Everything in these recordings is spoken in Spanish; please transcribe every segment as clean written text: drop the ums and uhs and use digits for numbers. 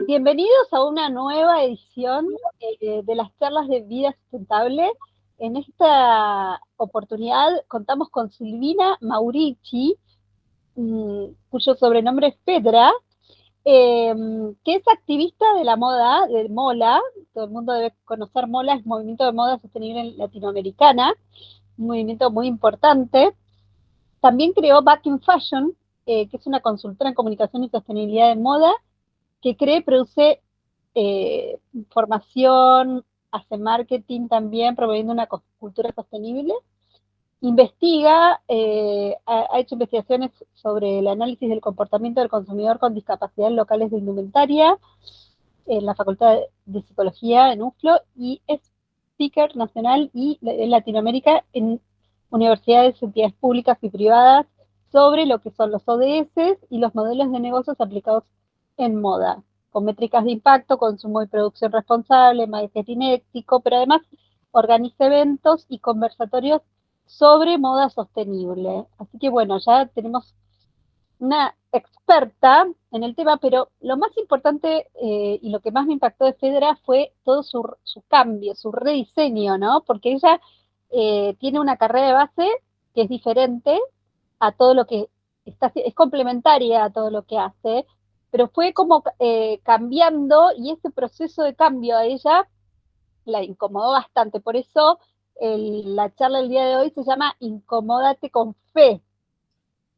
Bienvenidos a una nueva edición de las charlas de vida sustentable. En esta oportunidad contamos con Silvina Maurici, cuyo sobrenombre es Pedra, que es activista de la moda, de MOLA. Todo el mundo debe conocer MOLA, es Movimiento de Moda Sostenible Latinoamericana, un movimiento muy importante. También creó Back in Fashion, que es una consultora en comunicación y sostenibilidad de moda, que crea y produce formación, hace marketing también, promoviendo una cultura sostenible. Investiga, ha hecho investigaciones sobre el análisis del comportamiento del consumidor con discapacidades locales de indumentaria en la Facultad de Psicología en UFLO y es speaker nacional y en Latinoamérica en universidades, entidades públicas y privadas sobre lo que son los ODS y los modelos de negocios aplicados en moda, con métricas de impacto, consumo y producción responsable, marketing ético, pero además organiza eventos y conversatorios sobre moda sostenible. Así que bueno, ya tenemos una experta en el tema, pero lo más importante y lo que más me impactó de Fedra fue todo su cambio, su rediseño, ¿no? Porque ella tiene una carrera de base que es diferente a todo lo que es complementaria a todo lo que hace, pero fue como cambiando y ese proceso de cambio a ella la incomodó bastante. Por eso la charla del día de hoy se llama Incomódate con fe,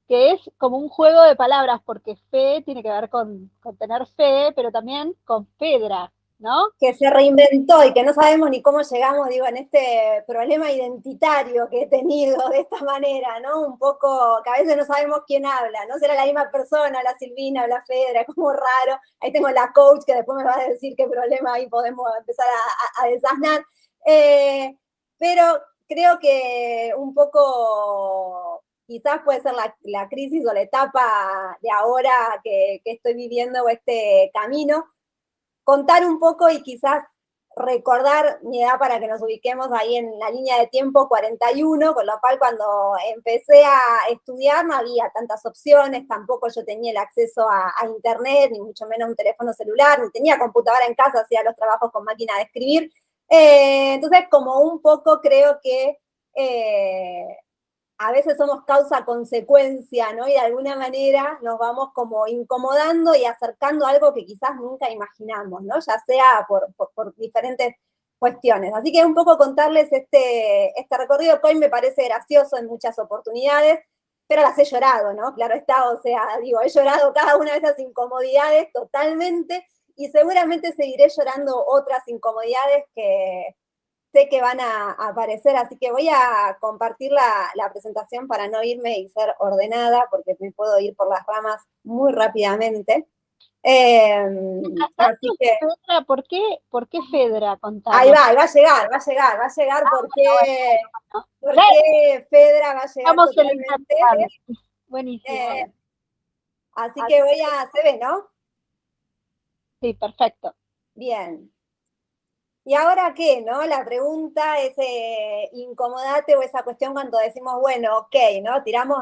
que es como un juego de palabras, porque fe tiene que ver con tener fe, pero también con Fedra, ¿no? Que se reinventó y que no sabemos ni cómo llegamos, digo, en este problema identitario que he tenido de esta manera, ¿no? Un poco, que a veces no sabemos quién habla, ¿no? Será la misma persona, la Silvina o la Fedra, como raro. Ahí tengo la coach que después me va a decir qué problema ahí podemos empezar a desasnar. Pero creo que un poco quizás puede ser la crisis o la etapa de ahora que estoy viviendo o este camino, contar un poco y quizás recordar mi edad para que nos ubiquemos ahí en la línea de tiempo 41, con lo cual cuando empecé a estudiar no había tantas opciones, tampoco yo tenía el acceso a internet, ni mucho menos un teléfono celular, ni tenía computadora en casa, hacía los trabajos con máquina de escribir. Entonces, como un poco creo que a veces somos causa-consecuencia, ¿no? Y de alguna manera nos vamos como incomodando y acercando a algo que quizás nunca imaginamos, ¿no? Ya sea por diferentes cuestiones. Así que un poco contarles este recorrido que hoy me parece gracioso en muchas oportunidades, pero las he llorado, ¿no? Claro está, o sea, digo, he llorado cada una de esas incomodidades totalmente y seguramente seguiré llorando otras incomodidades que sé que van a aparecer, así que voy a compartir la presentación para no irme y ser ordenada, porque me puedo ir por las ramas muy rápidamente. Eh, Mientras Así tanto, que Fedra, ¿por qué Fedra? ahí Contanos. va, va a llegar, va a llegar, va a llegar Bueno, bueno. Ya porque Fedra va a llegar estamos en la totalmente. internet. Buenísimo. Eh, Así que voy a, ¿se ve, no? Sí, perfecto. Bien. ¿Y ahora qué, no? La pregunta es incomodate o esa cuestión cuando decimos, bueno, ok, ¿no? Tiramos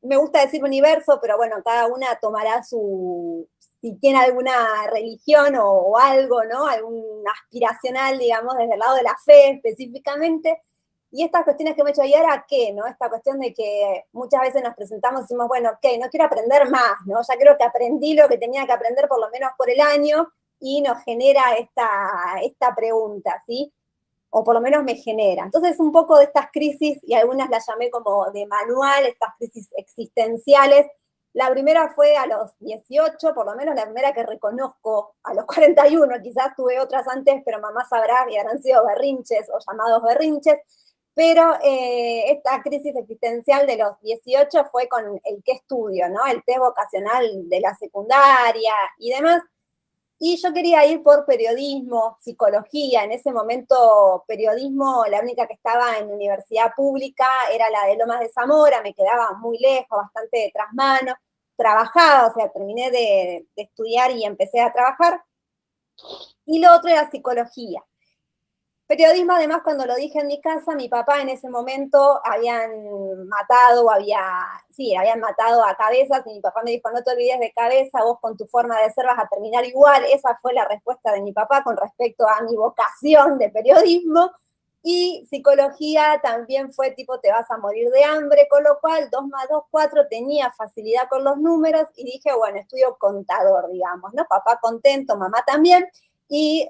me gusta decir universo, pero bueno, cada una tomará si tiene alguna religión o algo, ¿no? Algún aspiracional, digamos, desde el lado de la fe específicamente. Y estas cuestiones que me he hecho, ¿y ahora qué, no? Esta cuestión de que muchas veces nos presentamos y decimos, bueno, ok, no quiero aprender más, ¿no? Ya creo que aprendí lo que tenía que aprender por lo menos por el año, y nos genera esta pregunta, ¿sí? O por lo menos me genera. Entonces, un poco de estas crisis, y algunas las llamé como de manual, estas crisis existenciales. La primera fue a los 18, por lo menos la primera que reconozco, a los 41, quizás tuve otras antes, pero mamá sabrá y habrán sido berrinches o llamados berrinches. Pero esta crisis existencial de los 18 fue con el qué estudio, ¿no? El test vocacional de la secundaria y demás. Y yo quería ir por periodismo, psicología. En ese momento, periodismo, la única que estaba en universidad pública era la de Lomas de Zamora, me quedaba muy lejos, bastante de trasmano. Trabajaba, o sea, terminé de estudiar y empecé a trabajar. Y lo otro era psicología. Periodismo, además, cuando lo dije en mi casa, mi papá en ese momento habían matado a Cabezas, y mi papá me dijo, no te olvides de Cabeza, vos con tu forma de ser vas a terminar igual. Esa fue la respuesta de mi papá con respecto a mi vocación de periodismo. Y psicología también fue tipo, te vas a morir de hambre, con lo cual 2 más 2, 4, tenía facilidad con los números, y dije, bueno, estudio contador, digamos, ¿no? Papá contento, mamá también. Y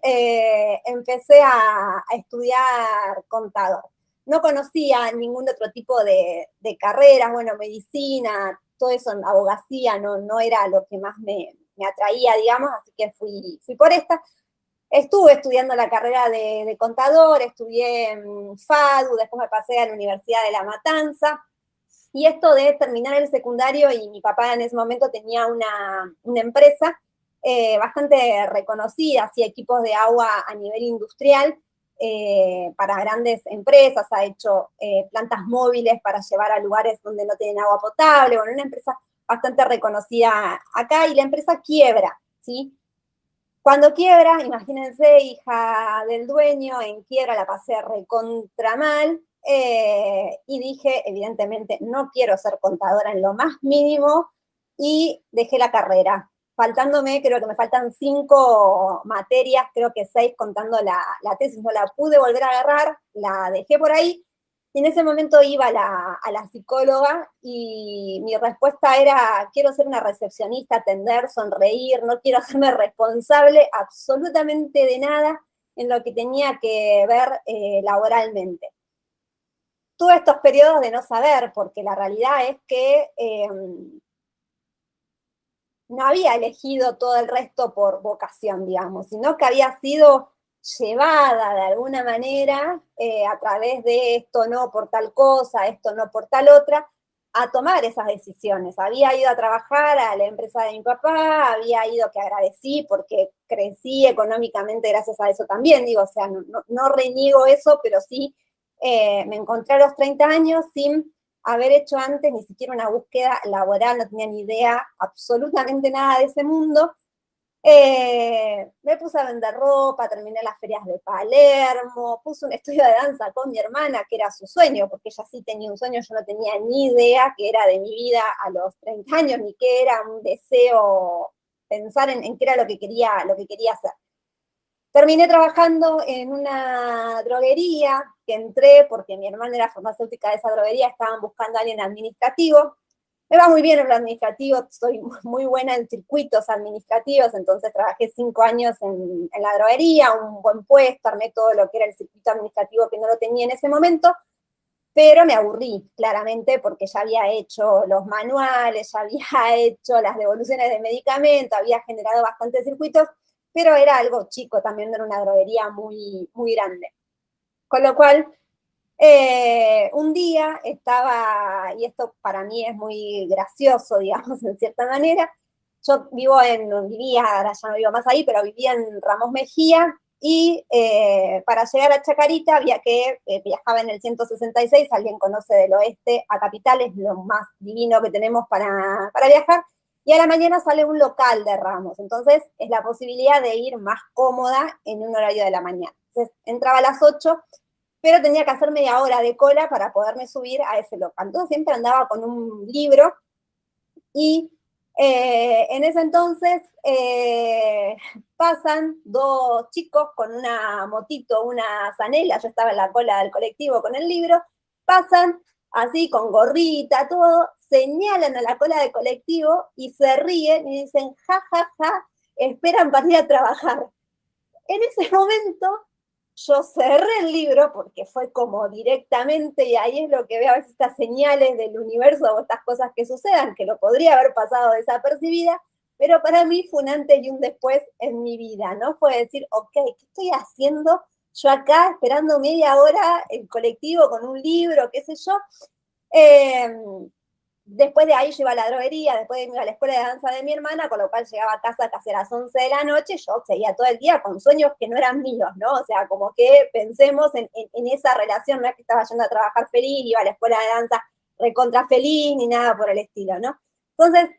empecé a estudiar contador. No conocía ningún otro tipo de carreras, bueno, medicina, todo eso, abogacía, no era lo que más me atraía, digamos, así que fui por esta. Estuve estudiando la carrera de contador, estudié en FADU, después me pasé a la Universidad de La Matanza, y esto de terminar el secundario, y mi papá en ese momento tenía una empresa bastante reconocida, hacía equipos de agua a nivel industrial para grandes empresas, ha hecho plantas móviles para llevar a lugares donde no tienen agua potable, bueno, una empresa bastante reconocida acá, y la empresa quiebra, ¿sí? Cuando quiebra, imagínense, hija del dueño, en quiebra, la pasé recontra mal, y dije, evidentemente, no quiero ser contadora en lo más mínimo, y dejé la carrera. Faltándome, creo que me faltan 5 materias, creo que 6 contando la tesis, no la pude volver a agarrar, la dejé por ahí, y en ese momento iba a la psicóloga, y mi respuesta era, quiero ser una recepcionista, atender, sonreír, no quiero hacerme responsable absolutamente de nada en lo que tenía que ver laboralmente. Tuve estos periodos de no saber, porque la realidad es que no había elegido todo el resto por vocación, digamos, sino que había sido llevada de alguna manera a través de esto no por tal cosa, esto no por tal otra, a tomar esas decisiones. Había ido a trabajar a la empresa de mi papá, había ido, que agradecí porque crecí económicamente gracias a eso también, digo, o sea, no reniego eso, pero sí me encontré a los 30 años sin haber hecho antes ni siquiera una búsqueda laboral, no tenía ni idea absolutamente nada de ese mundo. Me puse a vender ropa, terminé las ferias de Palermo, puse un estudio de danza con mi hermana, que era su sueño, porque ella sí tenía un sueño, yo no tenía ni idea que era de mi vida a los 30 años, ni qué era un deseo, pensar en qué era lo que quería hacer. Terminé trabajando en una droguería, que entré porque mi hermana era farmacéutica de esa droguería, estaban buscando a alguien administrativo. Me va muy bien en lo administrativo, soy muy buena en circuitos administrativos, entonces trabajé 5 años en la droguería, un buen puesto, armé todo lo que era el circuito administrativo que no lo tenía en ese momento, pero me aburrí, claramente, porque ya había hecho los manuales, ya había hecho las devoluciones de medicamentos, había generado bastantes circuitos, pero era algo chico, también no era una droguería muy grande. Con lo cual, un día estaba, y esto para mí es muy gracioso, digamos, en cierta manera, yo vivía, ahora ya no vivo más ahí, pero vivía en Ramos Mejía, y para llegar a Chacarita había que, viajaba en el 166, alguien conoce del oeste a Capital, es lo más divino que tenemos para viajar, y a la mañana sale un local de Ramos, entonces es la posibilidad de ir más cómoda en un horario de la mañana. Entonces entraba a las 8, pero tenía que hacer media hora de cola para poderme subir a ese local. Entonces siempre andaba con un libro, y en ese entonces pasan 2 chicos con una motito, una zanela, yo estaba en la cola del colectivo con el libro, pasan así con gorrita, todo, señalan a la cola del colectivo y se ríen y dicen, ja, ja, ja, esperan para ir a trabajar. En ese momento yo cerré el libro porque fue como directamente, y ahí es lo que veo a veces, estas señales del universo o estas cosas que sucedan, que lo podría haber pasado desapercibida, pero para mí fue un antes y un después en mi vida, ¿no? Fue decir, ok, ¿qué estoy haciendo yo acá esperando media hora el colectivo con un libro, qué sé yo? Eh, Después de ahí yo iba a la droguería, después de irme a la escuela de danza de mi hermana, con lo cual llegaba a casa casi a las 11 de la noche, yo seguía todo el día con sueños que no eran míos, ¿no? O sea, como que pensemos en esa relación, no es que estaba yendo a trabajar feliz, iba a la escuela de danza recontra feliz, ni nada por el estilo, ¿no? Entonces,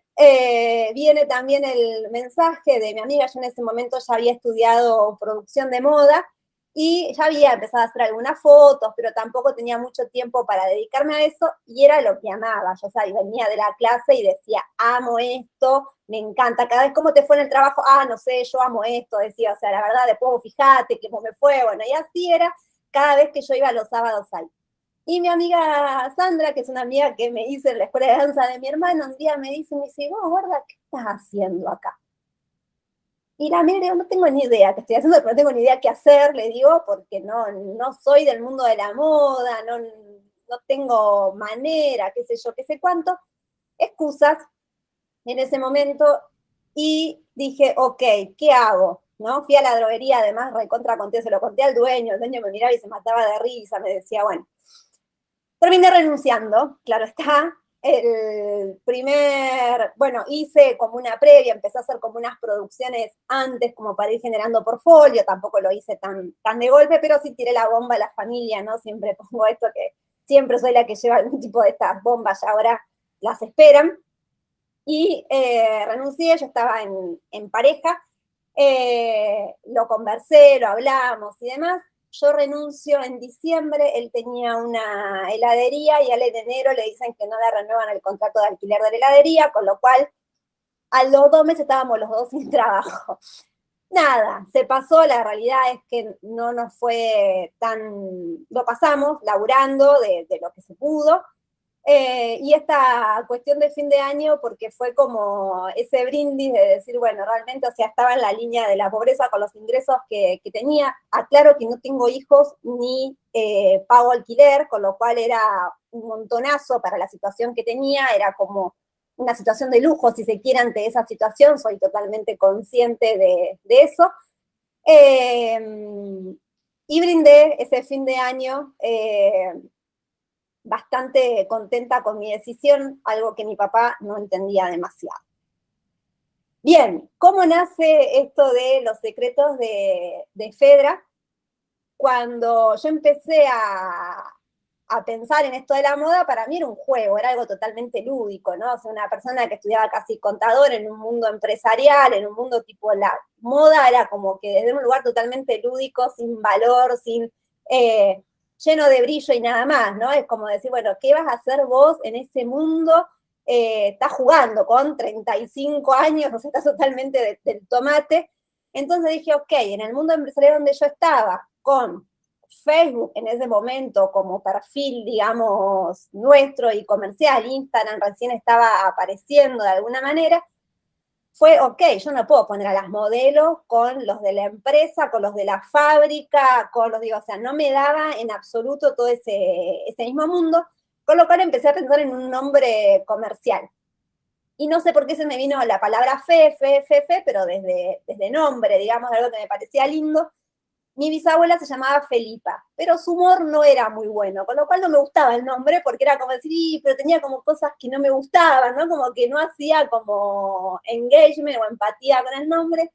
viene también el mensaje de mi amiga, yo en ese momento ya había estudiado producción de moda, y ya había empezado a hacer algunas fotos, pero tampoco tenía mucho tiempo para dedicarme a eso, y era lo que amaba. Yo, o sea, venía de la clase y decía, amo esto, me encanta. Cada vez, ¿cómo te fue en el trabajo? Ah, no sé, yo amo esto, decía, o sea, la verdad, después fíjate cómo me fue, bueno, y así era cada vez que yo iba los sábados ahí. Y mi amiga Sandra, que es una amiga que me hice en la escuela de danza de mi hermano, un día me dice, vos, guarda, ¿qué estás haciendo acá? Y la mira, digo, no tengo ni idea qué estoy haciendo, pero no tengo ni idea qué hacer, le digo, porque no soy del mundo de la moda, no tengo manera, qué sé yo, qué sé cuánto. Excusas en ese momento, y dije, ok, ¿qué hago? ¿No? Fui a la droguería, además, recontra conté, se lo conté al dueño, el dueño me miraba y se mataba de risa, me decía, bueno, terminé renunciando, claro está. Bueno, hice como una previa, empecé a hacer como unas producciones antes, como para ir generando portfolio, tampoco lo hice tan de golpe, pero sí tiré la bomba a la familia, ¿no? Siempre pongo esto que siempre soy la que lleva algún tipo de estas bombas y ahora las esperan. Y renuncié, yo estaba en pareja, lo conversé, lo hablamos y demás. Yo renuncio en diciembre, él tenía una heladería y a él en enero le dicen que no le renuevan el contrato de alquiler de la heladería, con lo cual a los 2 meses estábamos los dos sin trabajo. Nada, se pasó, la realidad es que no nos fue lo pasamos laburando de lo que se pudo, y esta cuestión de fin de año, porque fue como ese brindis de decir, bueno, realmente, o sea, estaba en la línea de la pobreza con los ingresos que tenía. Aclaro que no tengo hijos ni pago alquiler, con lo cual era un montonazo para la situación que tenía, era como una situación de lujo, si se quiere, ante esa situación, soy totalmente consciente de eso. Eh, y brindé ese fin de año bastante contenta con mi decisión, algo que mi papá no entendía demasiado. Bien, ¿cómo nace esto de los secretos de Fedra? Cuando yo empecé a pensar en esto de la moda, para mí era un juego, era algo totalmente lúdico, ¿no? O sea, una persona que estudiaba casi contador en un mundo empresarial, en un mundo tipo la moda, era como que desde un lugar totalmente lúdico, sin valor, lleno de brillo y nada más, ¿no? Es como decir, bueno, ¿qué vas a hacer vos en ese mundo? Estás jugando con 35 años, o sea, estás totalmente del tomate. Entonces dije, ok, en el mundo empresarial donde yo estaba, con Facebook en ese momento como perfil, digamos, nuestro y comercial, Instagram recién estaba apareciendo de alguna manera, fue, ok, yo no puedo poner a las modelos con los de la empresa, con los de la fábrica, con los, digo, o sea, no me daba en absoluto todo ese mismo mundo, con lo cual empecé a pensar en un nombre comercial. Y no sé por qué se me vino la palabra fe, pero desde nombre, digamos, algo que me parecía lindo. Mi bisabuela se llamaba Felipa, pero su humor no era muy bueno, con lo cual no me gustaba el nombre, porque era como decir, pero tenía como cosas que no me gustaban, ¿no? Como que no hacía como engagement o empatía con el nombre.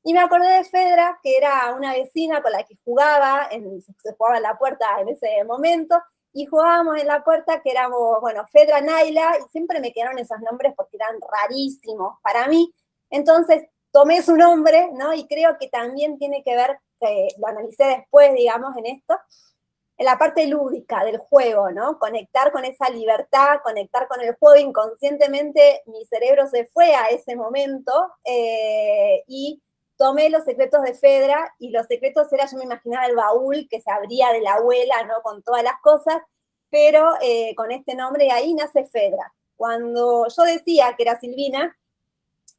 Y me acordé de Fedra, que era una vecina con la que jugaba, se jugaba en la puerta en ese momento, y jugábamos en la puerta que éramos, bueno, Fedra, Naila, y siempre me quedaron esos nombres porque eran rarísimos para mí. Entonces tomé su nombre, ¿no? Y creo que también tiene que ver, lo analicé después, digamos, en esto, en la parte lúdica del juego, ¿no? Conectar con esa libertad, conectar con el juego. Inconscientemente mi cerebro se fue a ese momento, y tomé los secretos de Fedra, y los secretos era, yo me imaginaba el baúl que se abría de la abuela, ¿no? Con todas las cosas, pero con este nombre, y ahí nace Fedra. Cuando yo decía que era Silvina,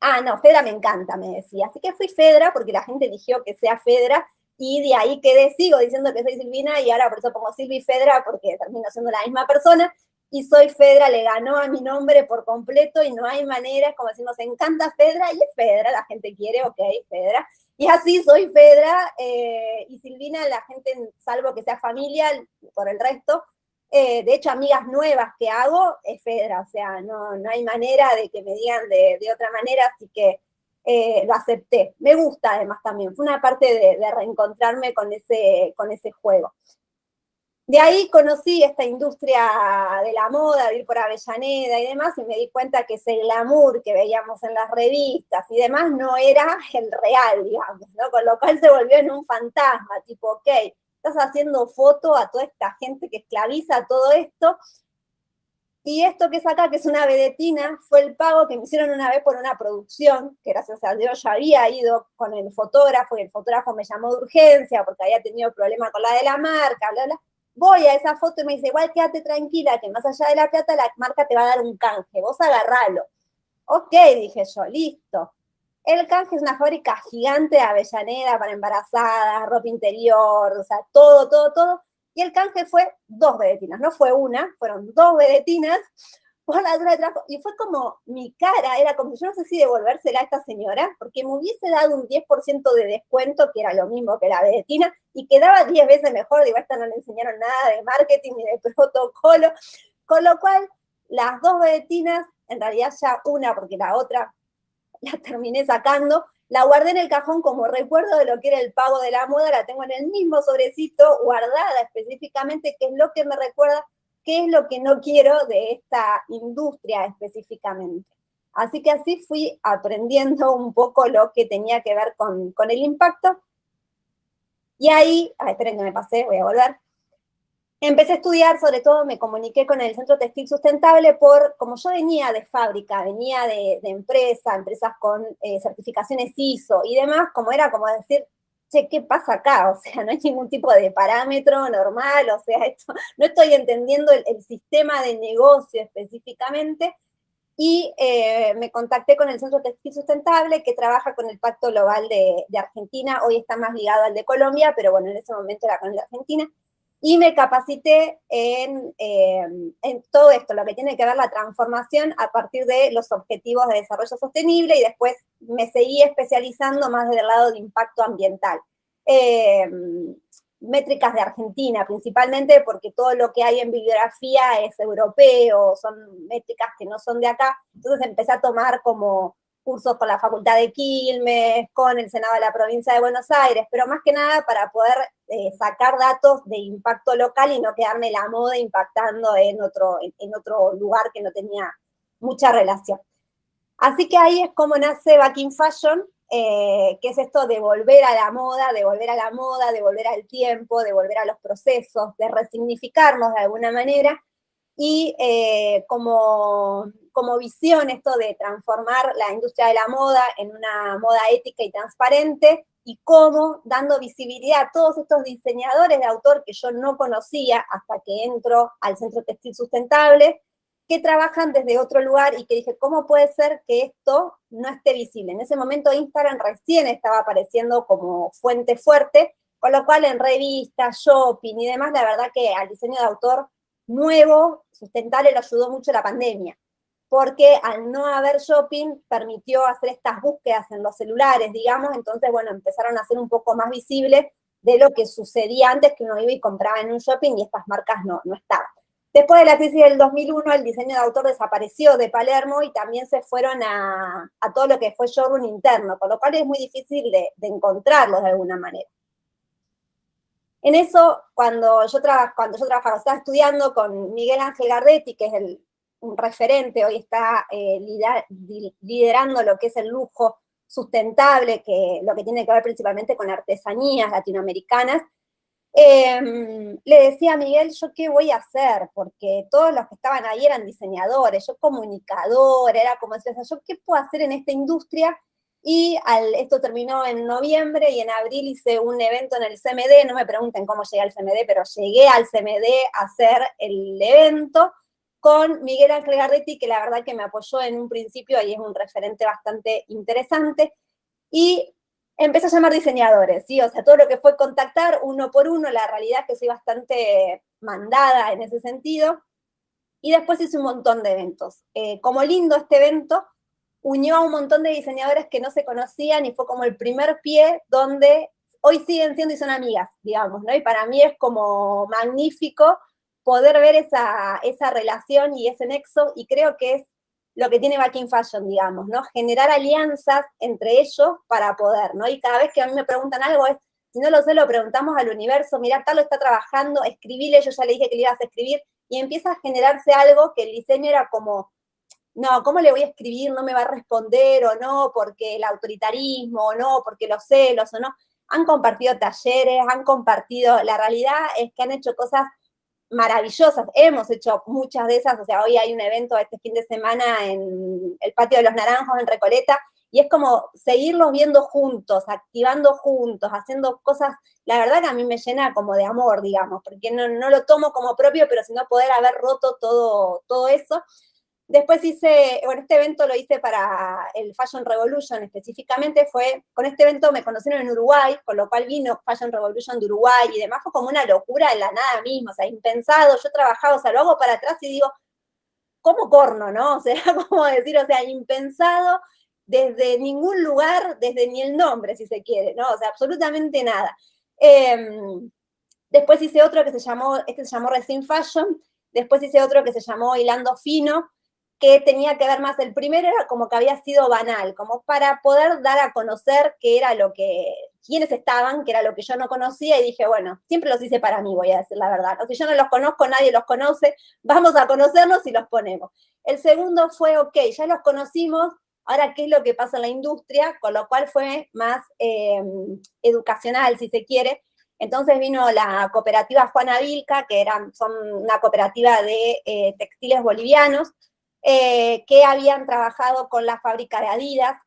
ah, no, Fedra me encanta, me decía. Así que fui Fedra porque la gente eligió que sea Fedra, y de ahí quedé, sigo diciendo que soy Silvina, y ahora por eso pongo Silvi Fedra porque termino siendo la misma persona. Y soy Fedra, le ganó a mi nombre por completo y no hay manera, es como decimos, encanta Fedra, y es Fedra, la gente quiere, ok, Fedra. Y así soy Fedra, y Silvina, la gente, salvo que sea familia, por el resto, de hecho, amigas nuevas que hago es Fedra, o sea, no hay manera de que me digan de otra manera, así que lo acepté. Me gusta además también, fue una parte de reencontrarme con ese juego. De ahí conocí esta industria de la moda, de ir por Avellaneda y demás, y me di cuenta que ese glamour que veíamos en las revistas y demás no era el real, digamos, ¿no? Con lo cual se volvió en un fantasma, tipo, ok, estás haciendo foto a toda esta gente que esclaviza todo esto, y esto que es acá, que es una vedetina, fue el pago que me hicieron una vez por una producción, que gracias a Dios ya había ido con el fotógrafo, y el fotógrafo me llamó de urgencia porque había tenido problema con la de la marca, bla, bla. Voy a esa foto y me dice, igual quédate tranquila, que más allá de la plata, la marca te va a dar un canje, vos agarralo. Ok, dije yo, listo. El canje es una fábrica gigante de Avellaneda para embarazadas, ropa interior, o sea, todo, todo, todo. Y el canje fue 2 vedetinas, no fue una, fueron 2 vedetinas por la dura de trabajo. Y fue como mi cara, era como, yo no sé si devolvérsela a esta señora, porque me hubiese dado un 10% de descuento, que era lo mismo que la vedetina, y quedaba 10 veces mejor. Digo, a esta no le enseñaron nada de marketing ni de protocolo. Con lo cual, las 2 vedetinas, en realidad ya una, porque la otra la terminé sacando, la guardé en el cajón como recuerdo de lo que era el pago de la moda, la tengo en el mismo sobrecito, guardada específicamente, que es lo que me recuerda qué es lo que no quiero de esta industria específicamente. Así que así fui aprendiendo un poco lo que tenía que ver con el impacto. Y ahí, esperen que me pasé, voy a volver. Empecé a estudiar, sobre todo me comuniqué con el Centro Textil Sustentable como yo venía de fábrica, venía de empresas con certificaciones ISO y demás, como era como decir, che, ¿qué pasa acá? O sea, no hay ningún tipo de parámetro normal, o sea, esto, no estoy entendiendo el sistema de negocio específicamente, y me contacté con el Centro Textil Sustentable, que trabaja con el Pacto Global de Argentina, hoy está más ligado al de Colombia, pero bueno, en ese momento era con el de Argentina, y me capacité en todo esto, lo que tiene que ver la transformación a partir de los objetivos de desarrollo sostenible, y después me seguí especializando más del lado de impacto ambiental. Métricas de Argentina, principalmente porque todo lo que hay en bibliografía es europeo, son métricas que no son de acá, entonces empecé a tomar como cursos con la Facultad de Quilmes, con el Senado de la Provincia de Buenos Aires, pero más que nada para poder sacar datos de impacto local y no quedarme la moda impactando en otro lugar que no tenía mucha relación. Así que ahí es como nace Back in Fashion, que es esto de volver a la moda, de volver a la moda, de volver al tiempo, de volver a los procesos, de resignificarnos de alguna manera, y como visión esto de transformar la industria de la moda en una moda ética y transparente, y cómo dando visibilidad a todos estos diseñadores de autor que yo no conocía hasta que entro al Centro Textil Sustentable, que trabajan desde otro lugar, y que dije, ¿cómo puede ser que esto no esté visible? En ese momento Instagram recién estaba apareciendo como fuente fuerte, con lo cual en revistas, shopping y demás, la verdad que al diseño de autor nuevo, sustentable, lo ayudó mucho la pandemia, porque al no haber shopping permitió hacer estas búsquedas en los celulares, digamos, entonces, bueno, empezaron a ser un poco más visibles de lo que sucedía antes, que uno iba y compraba en un shopping y estas marcas no estaban. Después de la crisis del 2001, el diseño de autor desapareció de Palermo y también se fueron a todo lo que fue showroom interno, con lo cual es muy difícil de encontrarlos de alguna manera. En eso, cuando yo trabajaba, estaba estudiando con Miguel Ángel Gardetti, que es un referente, hoy está liderando lo que es el lujo sustentable, lo que tiene que ver principalmente con artesanías latinoamericanas. Le decía a Miguel, ¿yo qué voy a hacer? Porque todos los que estaban ahí eran diseñadores, yo comunicadora, era como decía, ¿yo qué puedo hacer en esta industria? Y esto terminó en noviembre, y en abril hice un evento en el CMD, no me pregunten cómo llegué al CMD, pero llegué al CMD a hacer el evento con Miguel Ángel Gardetti, que la verdad que me apoyó en un principio y es un referente bastante interesante, y empecé a llamar diseñadores, ¿sí? O sea, todo lo que fue contactar uno por uno, la realidad es que soy bastante mandada en ese sentido, y después hice un montón de eventos. Como lindo este evento, unió a un montón de diseñadores que no se conocían, y fue como el primer pie donde hoy siguen siendo y son amigas, digamos, ¿no? Y para mí es como magnífico poder ver esa relación y ese nexo, y creo que es lo que tiene Back in Fashion, digamos, ¿no? Generar alianzas entre ellos para poder, ¿no? Y cada vez que a mí me preguntan algo es, Si no lo sé, lo preguntamos al universo, mirá, tal lo está trabajando, escribile, yo ya le dije que le ibas a escribir, y empieza a generarse algo que el diseño era como, no, ¿cómo le voy a escribir? No me va a responder, o no, porque el autoritarismo, o no, porque los celos, o no. Han compartido talleres, han compartido, la realidad es que han hecho cosas maravillosas, hemos hecho muchas de esas, o sea, hoy hay un evento este fin de semana en el Patio de los Naranjos en Recoleta, y es como seguirlos viendo juntos, activando juntos, haciendo cosas, la verdad que a mí me llena como de amor, digamos, porque no lo tomo como propio, pero sino poder haber roto todo eso. Después hice, bueno, este evento lo hice para el Fashion Revolution específicamente, con este evento me conocieron en Uruguay, con lo cual vino Fashion Revolution de Uruguay y demás, fue como una locura en la nada misma, o sea, impensado, yo trabajaba, o sea, lo hago para atrás y digo, ¿cómo corno, no? O sea, como decir, o sea, impensado desde ningún lugar, desde ni el nombre, si se quiere, ¿no? O sea, absolutamente nada. Después hice otro que este se llamó Resin Fashion, después hice otro que se llamó Hilando Fino, que tenía que ver más, el primero era como que había sido banal, como para poder dar a conocer qué era quiénes estaban, que era lo que yo no conocía, y dije, bueno, siempre los hice para mí, voy a decir la verdad. O sea, yo no los conozco, nadie los conoce, vamos a conocerlos y los ponemos. El segundo fue, ok, ya los conocimos, ahora qué es lo que pasa en la industria, con lo cual fue más educacional, si se quiere. Entonces vino la cooperativa Juana Vilca, que son una cooperativa de textiles bolivianos, que habían trabajado con la fábrica de Adidas.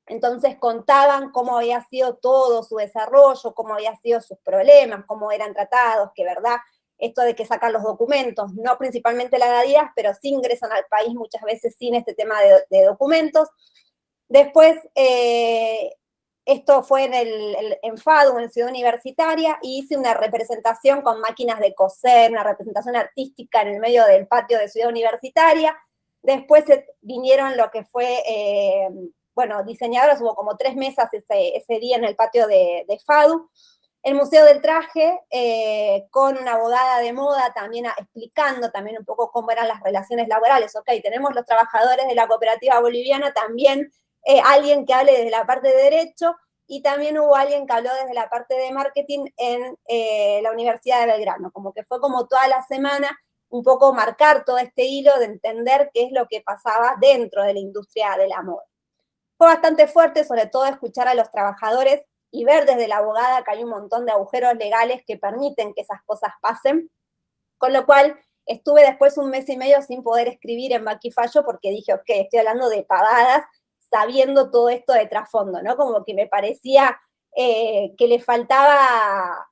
Entonces contaban cómo había sido todo su desarrollo, cómo habían sido sus problemas, cómo eran tratados, que verdad, esto de que sacan los documentos, no principalmente la de Adidas, pero sí ingresan al país muchas veces sin este tema de documentos. Después, esto fue en FADU, en Ciudad Universitaria, y hice una representación con máquinas de coser, una representación artística en el medio del patio de Ciudad Universitaria. Después vinieron lo que fue, bueno, diseñadoras, hubo como 3 mesas ese día en el patio de FADU. El Museo del Traje, con una abogada de moda también explicando también un poco cómo eran las relaciones laborales. Ok, tenemos los trabajadores de la cooperativa boliviana, también alguien que hable desde la parte de derecho, y también hubo alguien que habló desde la parte de marketing en la Universidad de Belgrano, como que fue como toda la semana un poco marcar todo este hilo de entender qué es lo que pasaba dentro de la industria de la moda. Fue bastante fuerte, sobre todo escuchar a los trabajadores y ver desde la abogada que hay un montón de agujeros legales que permiten que esas cosas pasen, con lo cual estuve después 1 mes y medio sin poder escribir en Maquifallo porque dije, ok, estoy hablando de pavadas, sabiendo todo esto de trasfondo, ¿no? Como que me parecía que le faltaba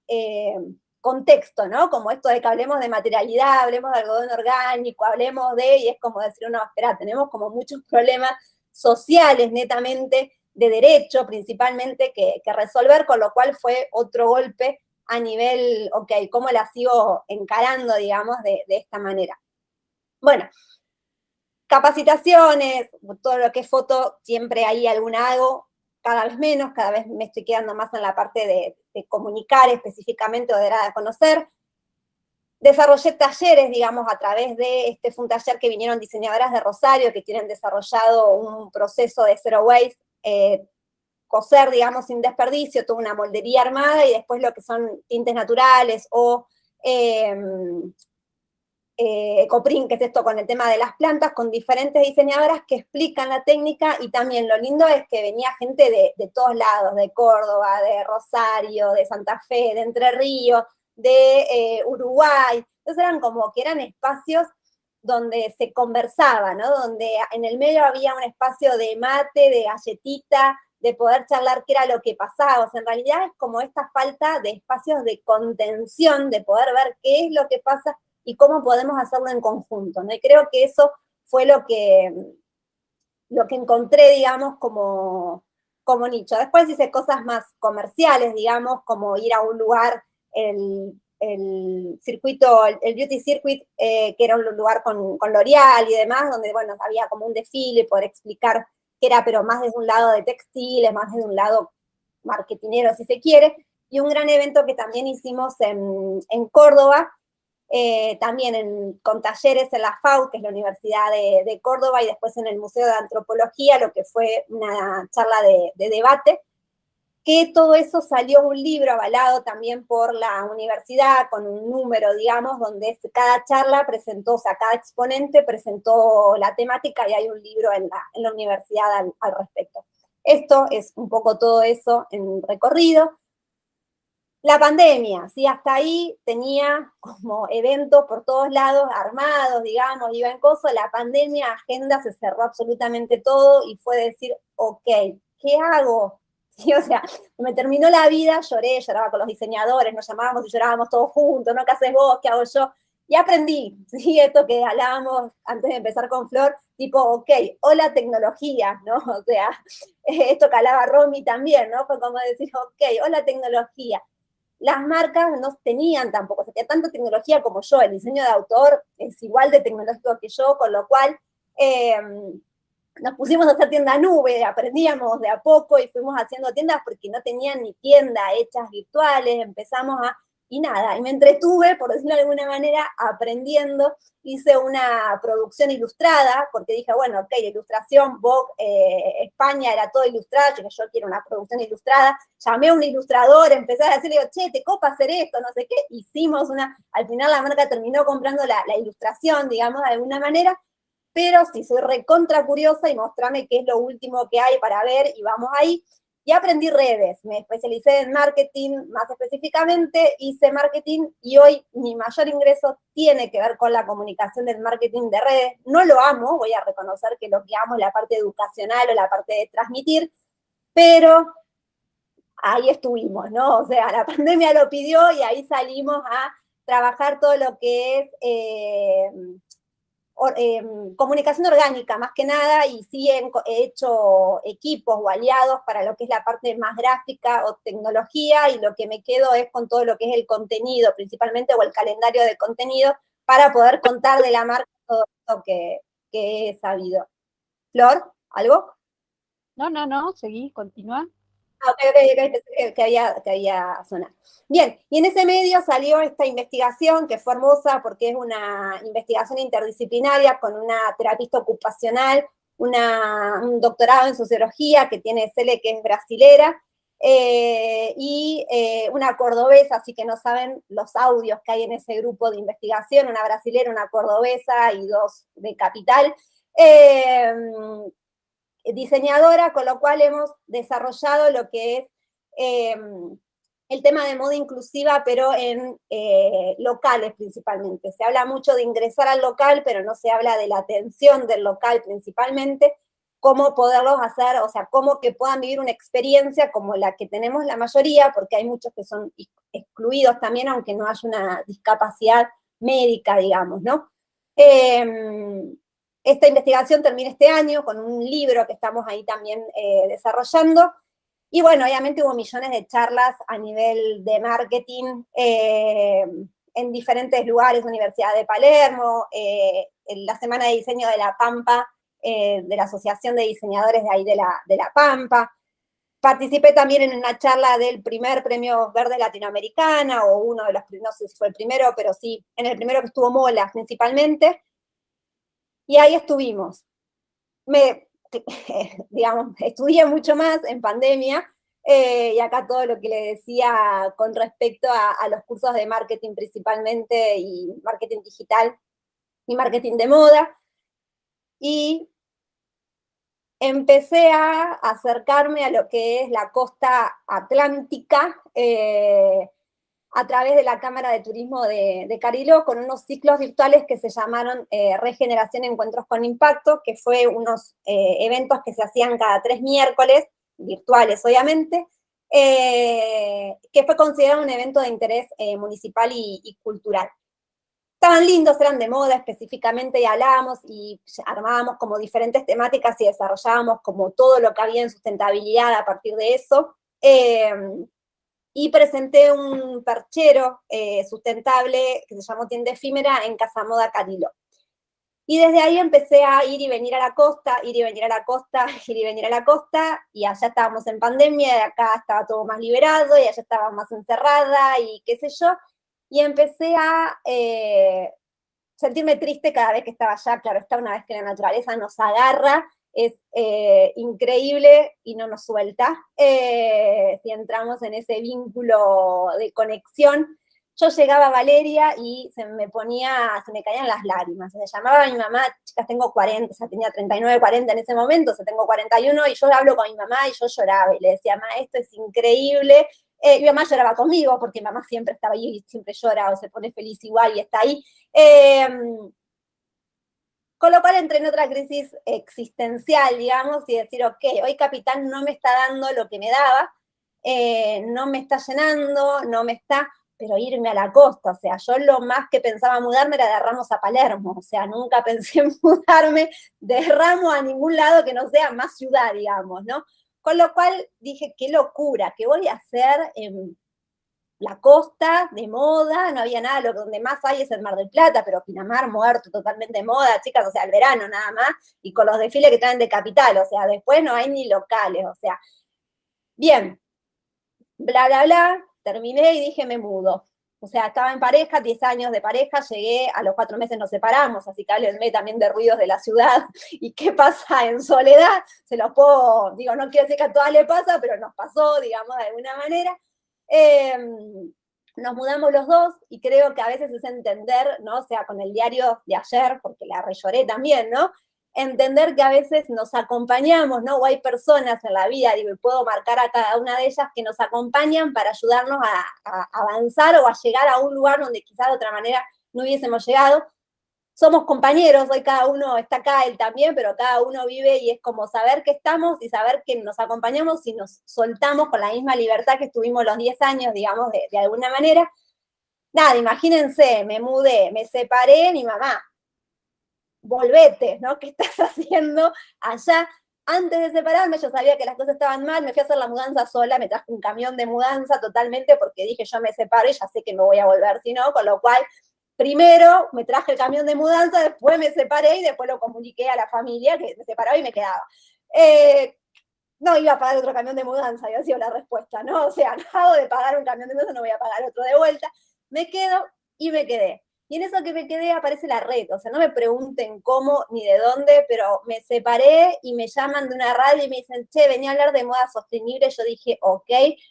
contexto, ¿no? Como esto de que hablemos de materialidad, hablemos de algodón orgánico, hablemos y es como decir, no, espera, tenemos como muchos problemas sociales netamente, de derecho principalmente, que resolver, con lo cual fue otro golpe a nivel, ok, ¿cómo la sigo encarando, digamos, de esta manera? Bueno, capacitaciones, todo lo que es foto, siempre hay alguna hago, cada vez menos, cada vez me estoy quedando más en la parte de comunicar específicamente o de dar a conocer. Desarrollé talleres, digamos, a través fue un taller que vinieron diseñadoras de Rosario que tienen desarrollado un proceso de zero waste, coser, digamos, sin desperdicio, toda una moldería armada y después lo que son tintes naturales o Ecoprint, que es esto con el tema de las plantas, con diferentes diseñadoras que explican la técnica, y también lo lindo es que venía gente de todos lados, de Córdoba, de Rosario, de Santa Fe, de Entre Ríos, de Uruguay. Entonces eran como que eran espacios donde se conversaba, ¿no? Donde en el medio había un espacio de mate, de galletita, de poder charlar qué era lo que pasaba. O sea, en realidad es como esta falta de espacios de contención, de poder ver qué es lo que pasa y cómo podemos hacerlo en conjunto, ¿no? Y creo que eso fue lo que encontré, digamos, como nicho. Después hice cosas más comerciales, digamos, como ir a un lugar, el circuito, el Beauty Circuit, que era un lugar con L'Oreal y demás, donde, bueno, había como un desfile, poder explicar qué era, pero más desde un lado de textiles, más desde un lado marketinero, si se quiere, y un gran evento que también hicimos en Córdoba, también con talleres en la FAU, que es la Universidad de Córdoba, y después en el Museo de Antropología, lo que fue una charla de debate. que todo eso salió un libro avalado también por la universidad, con un número, digamos, donde cada charla presentó, o sea, cada exponente presentó la temática y hay un libro en la universidad al respecto. Esto es un poco todo eso en recorrido. La pandemia, ¿sí? Hasta ahí tenía como eventos por todos lados armados, digamos, iba en coso. La pandemia, agenda, se cerró absolutamente todo y fue decir, ok, ¿qué hago? Sí, o sea, me terminó la vida, lloré, lloraba con los diseñadores, nos llamábamos y llorábamos todos juntos, ¿no? ¿Qué haces vos? ¿Qué hago yo? Y aprendí, ¿sí? Esto que hablábamos antes de empezar con Flor, tipo, ok, hola tecnología, ¿no? O sea, esto que hablaba Romy también, ¿no? Fue como decir, ok, hola tecnología. Las marcas no tenían tampoco, o sea, tenía tanta tecnología como yo, el diseño de autor es igual de tecnológico que yo, con lo cual nos pusimos a hacer tienda nube, aprendíamos de a poco y fuimos haciendo tiendas porque no tenían ni tienda hechas virtuales, empezamos a, y nada, y me entretuve, por decirlo de alguna manera, aprendiendo, hice una producción ilustrada, porque dije, bueno, ok, ilustración, Vogue, España era todo ilustrado, yo quiero una producción ilustrada, llamé a un ilustrador, empecé a decirle, che, ¿te copa hacer esto? No sé qué, hicimos una, al final la marca terminó comprando la ilustración, digamos, de alguna manera, pero sí soy recontra curiosa y mostrame qué es lo último que hay para ver y vamos ahí. Y aprendí redes, me especialicé en marketing, más específicamente hice marketing y hoy mi mayor ingreso tiene que ver con la comunicación del marketing de redes. No lo amo, voy a reconocer que lo que amo es la parte educacional o la parte de transmitir, pero ahí estuvimos, ¿no? O sea, la pandemia lo pidió y ahí salimos a trabajar todo lo que es comunicación orgánica más que nada, y sí he hecho equipos o aliados para lo que es la parte más gráfica o tecnología, y lo que me quedo es con todo lo que es el contenido principalmente, o el calendario de contenido, para poder contar de la marca todo lo que he sabido. Flor, ¿algo? No, seguí, continúa. Ah, ok, pensé que había sonado. Bien, y en ese medio salió esta investigación que fue hermosa porque es una investigación interdisciplinaria con una terapista ocupacional, un doctorado en sociología que tiene Cele, que es brasilera, y una cordobesa, así que no saben los audios que hay en ese grupo de investigación, una brasilera, una cordobesa y dos de capital. Diseñadora, con lo cual hemos desarrollado lo que es el tema de moda inclusiva, pero en locales principalmente. Se habla mucho de ingresar al local, pero no se habla de la atención del local principalmente, cómo poderlos hacer, o sea, cómo que puedan vivir una experiencia como la que tenemos la mayoría, porque hay muchos que son excluidos también, aunque no haya una discapacidad médica, digamos, ¿no? Esta investigación termina este año con un libro que estamos ahí también desarrollando. Y bueno, obviamente hubo millones de charlas a nivel de marketing en diferentes lugares, Universidad de Palermo, en la Semana de Diseño de La Pampa, de la Asociación de Diseñadores de ahí de la Pampa. Participé también en una charla del primer Premio Verde Latinoamericana, o uno de los, no sé si fue el primero, pero sí, en el primero que estuvo Mola principalmente. Y ahí estuvimos. Digamos, estudié mucho más en pandemia, y acá todo lo que le decía con respecto a los cursos de marketing principalmente, y marketing digital y marketing de moda, y empecé a acercarme a lo que es la costa atlántica, a través de la Cámara de Turismo de Cariló, con unos ciclos virtuales que se llamaron Regeneración Encuentros con Impacto, que fue unos eventos que se hacían cada 3 miércoles, virtuales obviamente, que fue considerado un evento de interés municipal y cultural. Estaban lindos, eran de moda específicamente, y hablábamos y armábamos como diferentes temáticas y desarrollábamos como todo lo que había en sustentabilidad a partir de eso. Y presenté un perchero sustentable que se llamó Tienda Efímera en Casa Moda Cariló. Y desde ahí empecé a ir y venir a la costa, ir y venir a la costa, ir y venir a la costa, y allá estábamos en pandemia, y acá estaba todo más liberado, y allá estaba más encerrada, y qué sé yo, y empecé a sentirme triste cada vez que estaba allá. Claro, está, una vez que la naturaleza nos agarra, es increíble y no nos suelta. Si entramos en ese vínculo de conexión, yo llegaba a Valeria y se me caían las lágrimas. Se me llamaba a mi mamá, chicas, tengo 40, o sea, tenía 39, 40 en ese momento, o sea, tengo 41, y yo hablo con mi mamá y yo lloraba y le decía, mamá, esto es increíble. Mi mamá lloraba conmigo porque mi mamá siempre estaba ahí y siempre llora o se pone feliz igual y está ahí. Con lo cual entré en otra crisis existencial, digamos, y decir, ok, hoy Capitán no me está dando lo que me daba, no me está llenando, no me está, pero irme a la costa, o sea, yo lo más que pensaba mudarme era de Ramos a Palermo, o sea, nunca pensé en mudarme de Ramos a ningún lado que no sea más ciudad, digamos, ¿no? Con lo cual dije, qué locura, ¿qué voy a hacer en la costa de moda? No había nada, lo donde más hay es el Mar del Plata, pero Pinamar muerto, totalmente de moda, chicas, o sea, el verano nada más, y con los desfiles que traen de Capital, o sea, después no hay ni locales, o sea, bien, bla, bla, bla, terminé y dije, me mudo. O sea, estaba en pareja, 10 años de pareja, llegué, a los 4 meses nos separamos, así que háblenme también de ruidos de la ciudad y qué pasa en soledad, se los puedo, digo, no quiero decir que a todas le pasa, pero nos pasó, digamos, de alguna manera. Nos mudamos los dos y creo que a veces es entender, ¿no? O sea, con el diario de ayer, porque la reloré también, ¿no? Entender que a veces nos acompañamos, ¿no? O hay personas en la vida, digo, y puedo marcar a cada una de ellas que nos acompañan para ayudarnos a avanzar o a llegar a un lugar donde quizás de otra manera no hubiésemos llegado. Somos compañeros, hoy cada uno está acá, él también, pero cada uno vive y es como saber que estamos y saber que nos acompañamos y nos soltamos con la misma libertad que estuvimos los 10 años, digamos, de alguna manera. Nada, imagínense, me mudé, me separé, mi mamá, volvete, ¿no? ¿Qué estás haciendo allá? Antes de separarme, yo sabía que las cosas estaban mal, me fui a hacer la mudanza sola, me traje un camión de mudanza totalmente porque dije, yo me separo y ya sé que me voy a volver, si no, con lo cual, primero me traje el camión de mudanza, después me separé y después lo comuniqué a la familia que me separaba y me quedaba. No iba a pagar otro camión de mudanza, había sido la respuesta, ¿no? O sea, acabo de pagar un camión de mudanza, no voy a pagar otro de vuelta. Me quedo y me quedé. Y en eso que me quedé aparece la red, o sea, no me pregunten cómo ni de dónde, pero me separé y me llaman de una radio y me dicen, che, venía a hablar de moda sostenible. Yo dije, ok,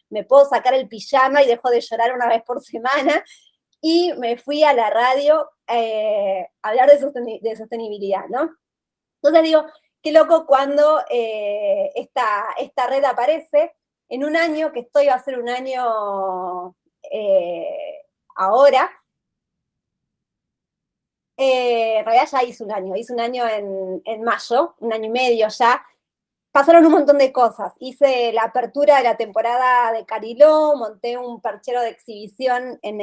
me puedo sacar el pijama y dejo de llorar una vez por semana. Y me fui a la radio a hablar de sostenibilidad, ¿no? Entonces digo, qué loco cuando esta red aparece en un año, que esto iba a ser un año ahora. En realidad ya hice un año en mayo, un año y medio ya. Pasaron un montón de cosas. Hice la apertura de la temporada de Cariló, monté un perchero de exhibición en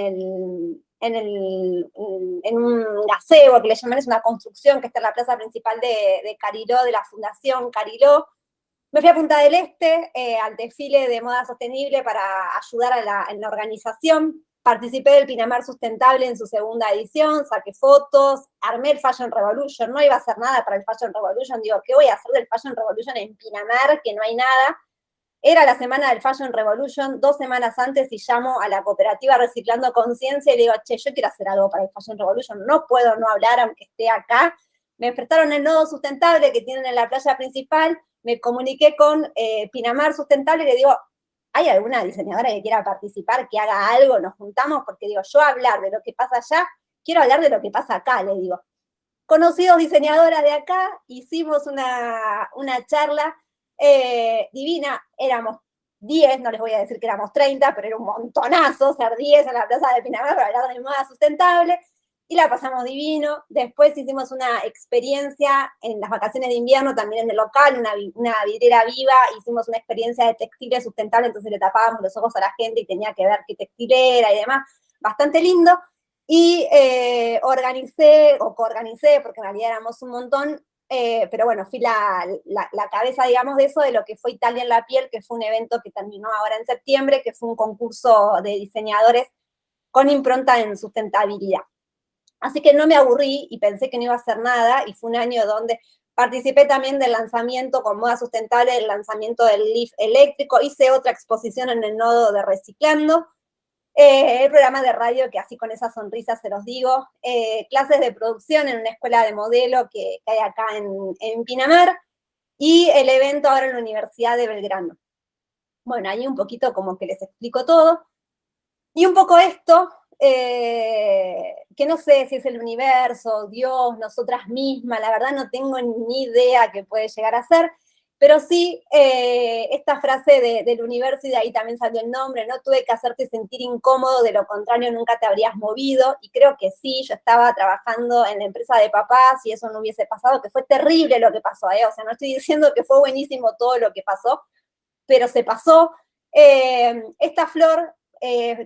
un gazebo, que le llaman, es una construcción que está en la plaza principal de Cariló, de la Fundación Cariló. Me fui a Punta del Este al desfile de moda sostenible para ayudar en la organización. Participé del Pinamar Sustentable en su segunda edición, saqué fotos, armé el Fashion Revolution, no iba a hacer nada para el Fashion Revolution, digo, ¿qué voy a hacer del Fashion Revolution en Pinamar, que no hay nada? Era la semana del Fashion Revolution, 2 semanas antes, y llamo a la cooperativa Reciclando Conciencia y le digo, che, yo quiero hacer algo para el Fashion Revolution, no puedo no hablar aunque esté acá. Me prestaron el nodo sustentable que tienen en la playa principal, me comuniqué con Pinamar Sustentable y le digo, ¿hay alguna diseñadora que quiera participar, que haga algo? Nos juntamos, porque digo, yo hablar de lo que pasa allá, quiero hablar de lo que pasa acá, le digo. Conocidos diseñadoras de acá, hicimos una charla divina, éramos 10, no les voy a decir que éramos 30, pero era un montonazo, ser 10 en la plaza de Pinamar para hablar de moda sustentable, y la pasamos divino. Después hicimos una experiencia en las vacaciones de invierno, también en el local, una vidriera viva, hicimos una experiencia de textiles sustentable, entonces le tapábamos los ojos a la gente y tenía que ver qué textil era y demás, bastante lindo. Y organicé, o coorganicé, porque en realidad éramos un montón, pero bueno, fui la cabeza, digamos, de eso, de lo que fue Italia en la piel, que fue un evento que terminó ahora en septiembre, que fue un concurso de diseñadores con impronta en sustentabilidad. Así que no me aburrí y pensé que no iba a hacer nada, y fue un año donde participé también del lanzamiento con moda sustentable, del lanzamiento del Leaf eléctrico, hice otra exposición en el nodo de Reciclando, el programa de radio, que así con esa sonrisa se los digo, clases de producción en una escuela de modelo que hay acá en Pinamar, y el evento ahora en la Universidad de Belgrano. Bueno, ahí un poquito como que les explico todo. Y un poco esto, que no sé si es el universo, Dios, nosotras mismas, la verdad no tengo ni idea qué puede llegar a ser, pero sí esta frase del universo, y de ahí también salió el nombre, no tuve que hacerte sentir incómodo, de lo contrario nunca te habrías movido, y creo que sí, yo estaba trabajando en la empresa de papás y eso no hubiese pasado, que fue terrible lo que pasó, o sea, no estoy diciendo que fue buenísimo todo lo que pasó, pero se pasó. Esta flor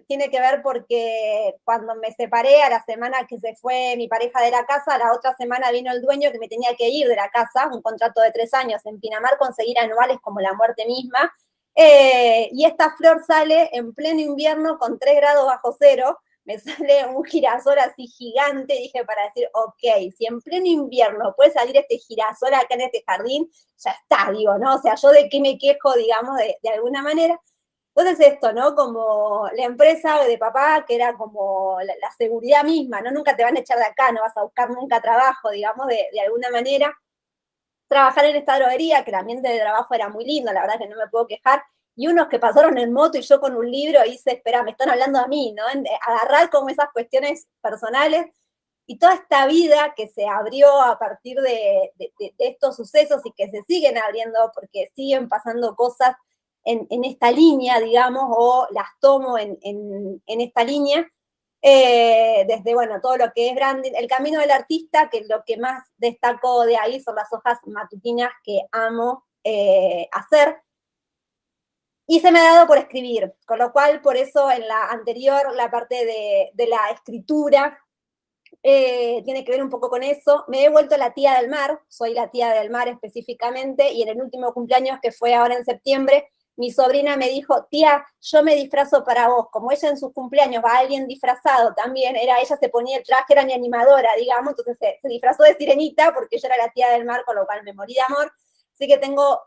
tiene que ver porque cuando me separé, a la semana que se fue mi pareja de la casa, la otra semana vino el dueño que me tenía que ir de la casa, un contrato de 3 años en Pinamar, conseguir anuales como la muerte misma, y esta flor sale en pleno invierno con 3 grados bajo cero, me sale un girasol así gigante, dije para decir, ok, si en pleno invierno puede salir este girasol acá en este jardín, ya está, digo, ¿no? O sea, yo de qué me quejo, digamos, de alguna manera. Entonces esto, ¿no? Como la empresa de papá, que era como la seguridad misma, ¿no? Nunca te van a echar de acá, no vas a buscar nunca trabajo, digamos, de alguna manera. Trabajar en esta droguería, que el ambiente de trabajo era muy lindo, la verdad que no me puedo quejar, y unos que pasaron en moto y yo con un libro hice, espera, me están hablando a mí, ¿no? Agarrar como esas cuestiones personales y toda esta vida que se abrió a partir de estos sucesos y que se siguen abriendo porque siguen pasando cosas en esta línea, digamos, o las tomo en esta línea, desde, bueno, todo lo que es branding, el camino del artista, que lo que más destaco de ahí son las hojas matutinas que amo hacer, y se me ha dado por escribir, con lo cual, por eso en la anterior, la parte de la escritura, tiene que ver un poco con eso. Me he vuelto la tía del mar, soy la tía del mar específicamente, y en el último cumpleaños, que fue ahora en septiembre, mi sobrina me dijo, tía, yo me disfrazo para vos. Como ella en sus cumpleaños va alguien disfrazado también, ella se ponía el traje, era mi animadora, digamos, entonces se disfrazó de sirenita porque yo era la tía del mar, con lo cual me morí de amor. Así que tengo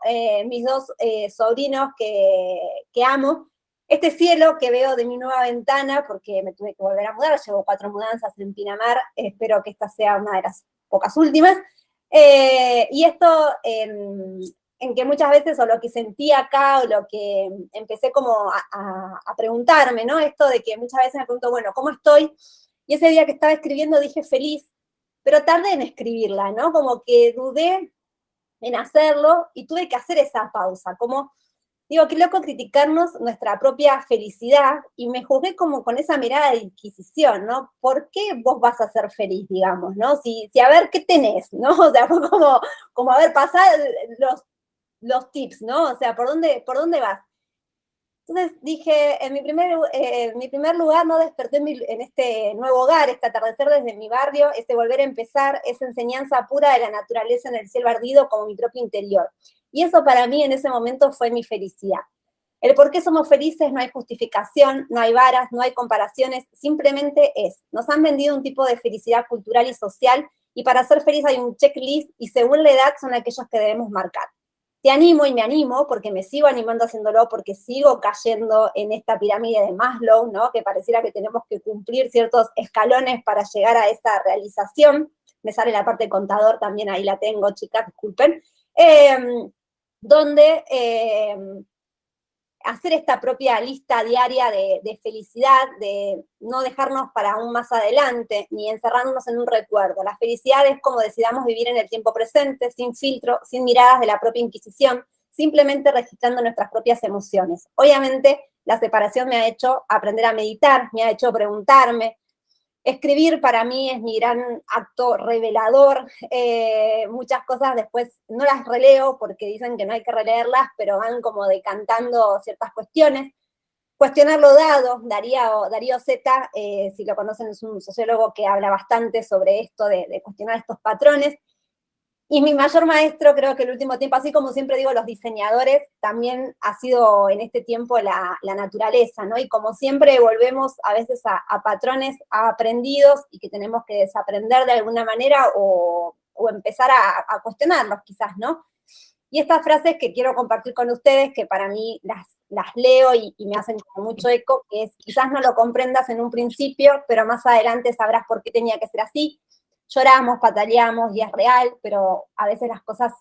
mis dos sobrinos que amo. Este cielo que veo de mi nueva ventana, porque me tuve que volver a mudar, llevo 4 mudanzas en Pinamar, espero que esta sea una de las pocas últimas. Y esto en que muchas veces, o lo que sentí acá, o lo que empecé como a preguntarme, ¿no? Esto de que muchas veces me pregunto, bueno, ¿cómo estoy? Y ese día que estaba escribiendo dije feliz, pero tardé en escribirla, ¿no? Como que dudé en hacerlo y tuve que hacer esa pausa, como digo, qué loco criticarnos nuestra propia felicidad, y me juzgué como con esa mirada de inquisición, ¿no? ¿Por qué vos vas a ser feliz, digamos, ¿no? Si a ver, ¿qué tenés, no? O sea, fue como a ver, pasar los tips, ¿no? O sea, ¿por dónde vas? Entonces dije, en mi primer lugar, no desperté en este nuevo hogar, este atardecer desde mi barrio, este volver a empezar, esa enseñanza pura de la naturaleza en el cielo ardido como mi propio interior. Y eso para mí en ese momento fue mi felicidad. El por qué somos felices no hay justificación, no hay varas, no hay comparaciones, simplemente es. Nos han vendido un tipo de felicidad cultural y social, y para ser feliz hay un checklist, y según la edad son aquellos que debemos marcar. Te animo y me animo porque me sigo animando haciéndolo, porque sigo cayendo en esta pirámide de Maslow, ¿no? Que pareciera que tenemos que cumplir ciertos escalones para llegar a esa realización. Me sale la parte de contador, también ahí la tengo, chicas, disculpen. Donde hacer esta propia lista diaria de felicidad, de no dejarnos para aún más adelante, ni encerrarnos en un recuerdo. La felicidad es como decidamos vivir en el tiempo presente, sin filtro, sin miradas de la propia inquisición, simplemente registrando nuestras propias emociones. Obviamente, la separación me ha hecho aprender a meditar, me ha hecho preguntarme. Escribir para mí es mi gran acto revelador. Muchas cosas después no las releo porque dicen que no hay que releerlas, pero van como decantando ciertas cuestiones. Cuestionar lo dado, Darío Zeta, si lo conocen, es un sociólogo que habla bastante sobre esto de cuestionar estos patrones. Y mi mayor maestro, creo que el último tiempo, así como siempre digo, los diseñadores, también ha sido en este tiempo la naturaleza, ¿no? Y como siempre volvemos a veces a patrones aprendidos y que tenemos que desaprender de alguna manera, o empezar a cuestionarlos quizás, ¿no? Y estas frases que quiero compartir con ustedes, que para mí las leo y me hacen como mucho eco, que es: quizás no lo comprendas en un principio, pero más adelante sabrás por qué tenía que ser así. Lloramos, pataleamos y es real, pero a veces las cosas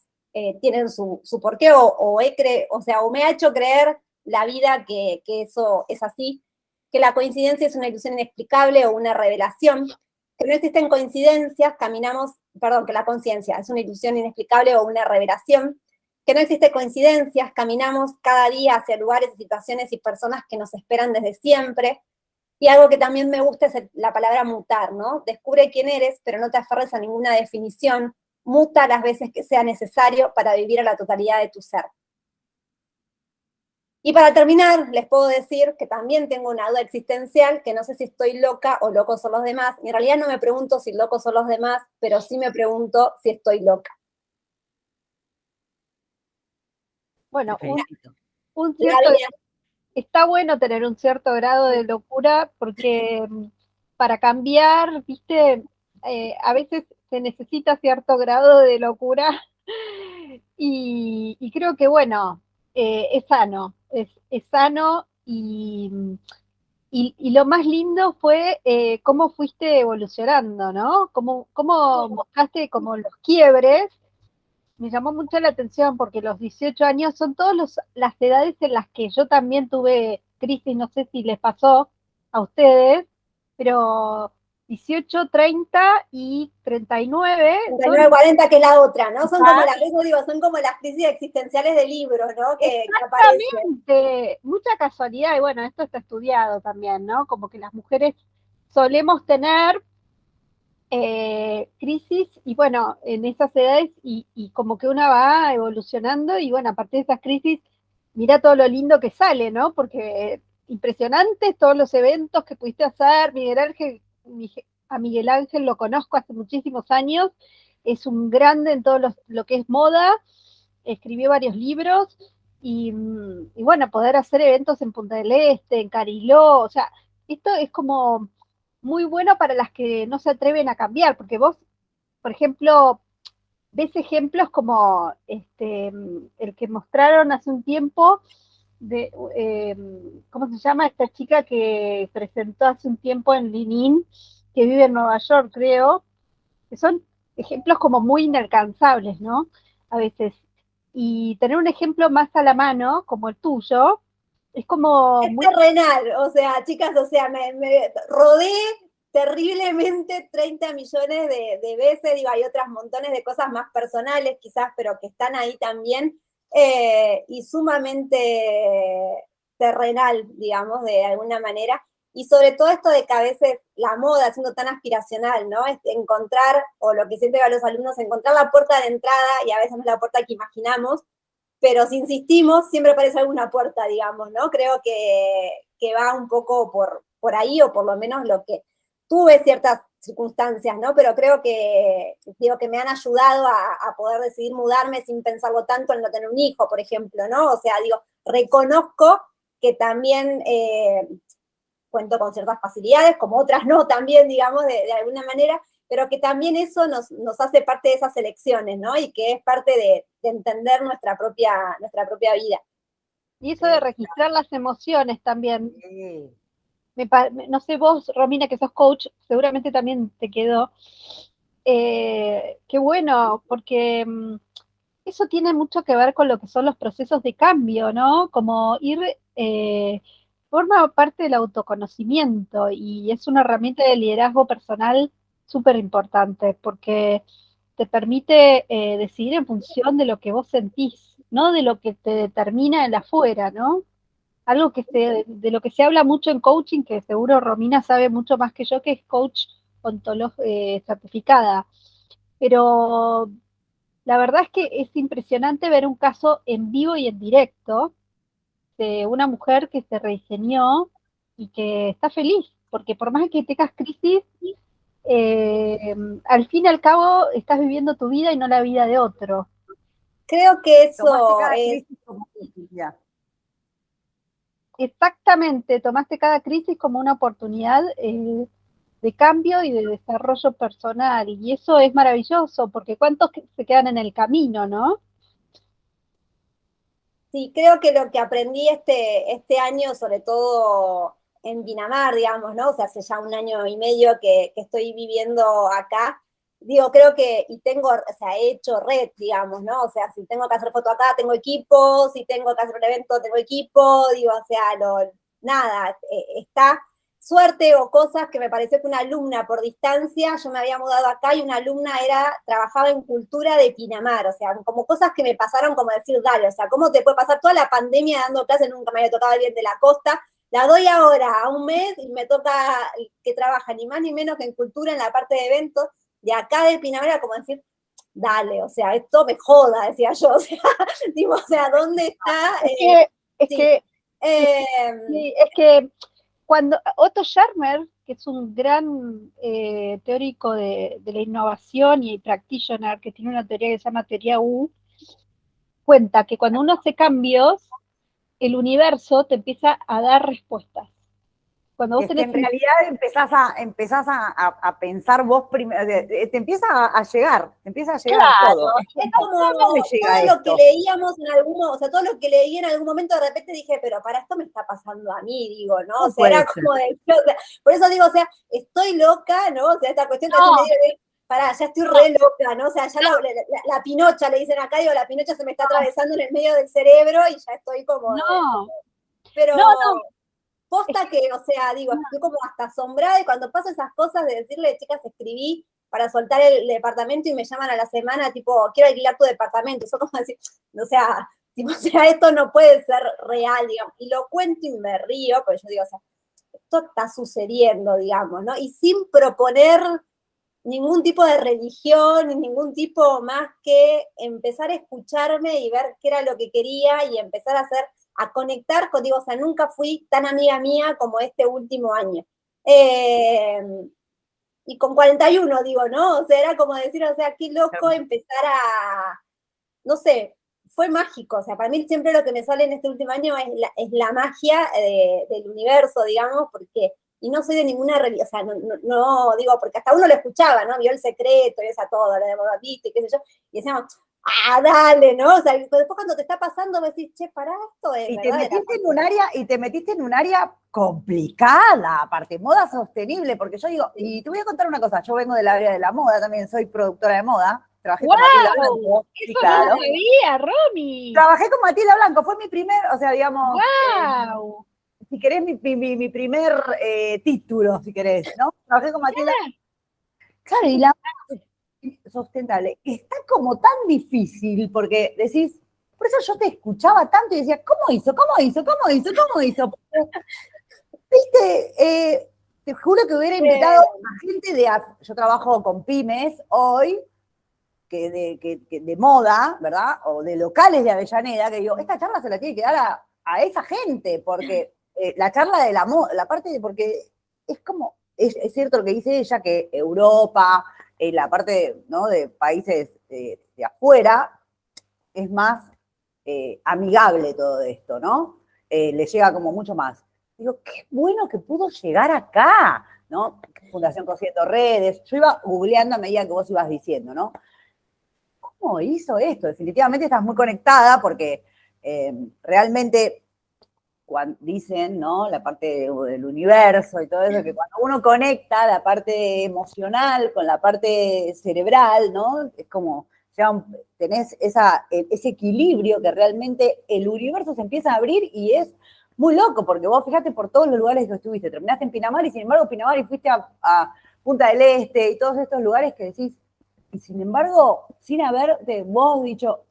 tienen su porqué, o me ha hecho creer la vida que eso es así, que la coincidencia es una ilusión inexplicable o una revelación, que no existen coincidencias, que la conciencia es una ilusión inexplicable o una revelación, que no existe coincidencias, caminamos cada día hacia lugares, situaciones y personas que nos esperan desde siempre. Y algo que también me gusta es la palabra mutar, ¿no? Descubre quién eres, pero no te aferres a ninguna definición. Muta las veces que sea necesario para vivir a la totalidad de tu ser. Y para terminar, les puedo decir que también tengo una duda existencial, que no sé si estoy loca o locos son los demás. Y en realidad no me pregunto si locos son los demás, pero sí me pregunto si estoy loca. Bueno, Te felicito. un La cierto, vida. está bueno tener un cierto grado de locura porque para cambiar, viste, a veces se necesita cierto grado de locura y creo que bueno, es sano, es sano y lo más lindo fue cómo fuiste evolucionando, ¿no? Cómo mostraste como los quiebres. Me llamó mucho la atención porque los 18 años son todas las edades en las que yo también tuve crisis, no sé si les pasó a ustedes, pero 18, 30 y 39 son 39-40, que es la otra, ¿no? Son como ah, son como las crisis existenciales de libros, ¿no? Que aparecen. exactamente, mucha casualidad, y bueno, esto está estudiado también, ¿no? Como que las mujeres solemos tener crisis y bueno, en esas edades y como que una va evolucionando y bueno, a partir de esas crisis, mira todo lo lindo que sale, ¿no? Porque impresionantes todos los eventos que pudiste hacer, Miguel Ángel, a Miguel Ángel lo conozco hace muchísimos años, es un grande en todo lo que es moda, escribió varios libros y bueno, poder hacer eventos en Punta del Este, en Cariló, o sea, esto es como muy bueno para las que no se atreven a cambiar, porque vos, por ejemplo, ves ejemplos como el que mostraron hace un tiempo de, ¿cómo se llama? Esta chica que presentó hace un tiempo en Linin, que vive en Nueva York, creo, que son ejemplos como muy inalcanzables, ¿no? A veces. Y tener un ejemplo más a la mano, como el tuyo, es como Es muy... terrenal, o sea, chicas, o sea, me rodé terriblemente 30 millones de veces, digo, hay otras montones de cosas más personales quizás, pero que están ahí también, y sumamente terrenal, digamos, de alguna manera. Y sobre todo esto de que a veces la moda, siendo tan aspiracional, ¿no? Es encontrar, o lo que siempre a los alumnos, encontrar la puerta de entrada, y a veces no es la puerta que imaginamos, pero si insistimos, siempre aparece alguna puerta, digamos, ¿no? Creo que va un poco por ahí, o por lo menos lo que tuve ciertas circunstancias, ¿no? Pero creo digo, que me han ayudado a poder decidir mudarme sin pensarlo tanto en no tener un hijo, por ejemplo, ¿no? O sea, digo, reconozco que también cuento con ciertas facilidades, como otras no también, digamos, de alguna manera, pero que también eso nos hace parte de esas elecciones, ¿no? Y que es parte de entender nuestra propia vida. Y eso de registrar las emociones también. Sí. No sé vos, Romina, que sos coach, seguramente también te quedó. Qué bueno, porque eso tiene mucho que ver con lo que son los procesos de cambio, ¿no? Como ir, forma parte del autoconocimiento y es una herramienta de liderazgo personal súper importante porque te permite decidir en función de lo que vos sentís, no de lo que te determina el afuera, ¿no? Algo de lo que se habla mucho en coaching, que seguro Romina sabe mucho más que yo, que es coach certificada. Pero la verdad es que es impresionante ver un caso en vivo y en directo de una mujer que se rediseñó y que está feliz, porque por más que tengas crisis, eh, al fin y al cabo estás viviendo tu vida y no la vida de otro. Creo que Tomaste eso cada es, crisis como oportunidad. Exactamente, tomaste cada crisis como una oportunidad de cambio y de desarrollo personal, y eso es maravilloso, porque cuántos se quedan en el camino, ¿no? sí, creo que lo que aprendí este año, sobre todo en Pinamar, digamos, ¿no? O sea, hace ya un año y medio que estoy viviendo acá, digo, creo que, y tengo, o sea, he hecho red, digamos, ¿no? O sea, si tengo que hacer foto acá, tengo equipo, si tengo que hacer un evento, tengo equipo, digo, o sea, nada, está suerte o cosas que me pareció que una alumna por distancia, yo me había mudado acá y una alumna trabajaba en cultura de Pinamar, o sea, como cosas que me pasaron como decir, dale, o sea, ¿cómo te puede pasar toda la pandemia dando clases? Nunca me había tocado alguien de la costa, la doy ahora a un mes y me toca que trabaja ni más ni menos que en cultura en la parte de eventos, de acá de Pinamar, como decir, dale, o sea, esto me joda, decía yo, o sea, digo, o sea, ¿dónde está? Es que, es Sí. que, Eh, sí, es que cuando Otto Scharmer, que es un gran teórico de la innovación y practitioner, que tiene una teoría que se llama teoría U, cuenta que cuando uno hace cambios, el universo te empieza a dar respuestas. Cuando Y vos es que tenés en realidad empezás a pensar vos primero, te empieza a llegar, te empieza a llegar todo. Claro, es ¿Cómo me como llega todo lo que esto? leíamos en o sea, todo lo que leí en algún momento de repente dije, pero para esto me está pasando a mí, digo, ¿no? O No sea, puede era ser. como de, o sea, por eso digo, o sea, estoy loca, ¿no? O sea, esta cuestión que hace no, medio de, pará, ya estoy re loca, ¿no? O sea, ya la pinocha, le dicen acá, digo, la pinocha se me está atravesando en el medio del cerebro y ya estoy como, no, pero no, es posta que, o sea, digo, estoy como hasta asombrada y cuando pasan esas cosas de decirle, chicas, escribí para soltar el departamento y me llaman a la semana, tipo, quiero alquilar tu departamento. Eso como decir, o sea, tipo, o sea, esto no puede ser real, digamos. Y lo cuento y me río, porque yo digo, o sea, esto está sucediendo, digamos, ¿no? Y sin proponer ningún tipo de religión, ni ningún tipo más que empezar a escucharme y ver qué era lo que quería y empezar a conectar contigo, o sea, nunca fui tan amiga mía como este último año. Eh, y con 41 digo, ¿no? O sea, era como decir, o sea, qué loco empezar no sé, fue mágico, o sea, para mí siempre lo que me sale en este último año es la magia del universo, digamos, porque, y no soy de ninguna religión, o sea, no, digo, porque hasta uno lo escuchaba, ¿no? Vio El Secreto, y esa todo, la de Bodatito, y qué sé yo, y decíamos, dale, ¿no? O sea, después cuando te está pasando, me decís, che, pará, esto es Y te verdad. metiste en un área, y te metiste en un área complicada, aparte, moda sostenible, porque yo digo, y te voy a contar una cosa, yo vengo del área de la moda, también soy productora de moda, trabajé con Matilda ¡wow! Blanco, sí, Eso no lo claro. sabía, Romy. Trabajé con Matilda Blanco, fue mi primer, o sea, digamos, ¡Wow! si querés, mi primer título, si querés, ¿no? Trabajé con Matilda. Claro, y la sustentable está como tan difícil, porque decís, por eso yo te escuchaba tanto y decía, ¿cómo hizo? ¿Cómo hizo? ¿Cómo hizo? ¿Cómo hizo? Viste, te juro que hubiera invitado a gente yo trabajo con pymes hoy, que de moda, ¿verdad? O de locales de Avellaneda, que digo, esta charla se la tiene que dar a esa gente, porque la charla de la moda, la parte de, porque es como, es cierto lo que dice ella, que Europa, la parte ¿no? de países de afuera, es más amigable todo esto, ¿no? Le llega como mucho más. Digo, qué bueno que pudo llegar acá, ¿no? Fundación Cosiendo Redes. Yo iba googleando a medida que vos ibas diciendo, ¿no? ¿Cómo hizo esto? Definitivamente estás muy conectada porque realmente cuando dicen, ¿no? La parte del universo y todo eso, que cuando uno conecta la parte emocional con la parte cerebral, ¿no? Es como, ya tenés ese equilibrio que realmente el universo se empieza a abrir y es muy loco, porque vos fíjate por todos los lugares que estuviste, terminaste en Pinamar y sin embargo Pinamar y fuiste a Punta del Este y todos estos lugares que decís, y sin embargo, sin haberte vos dicho,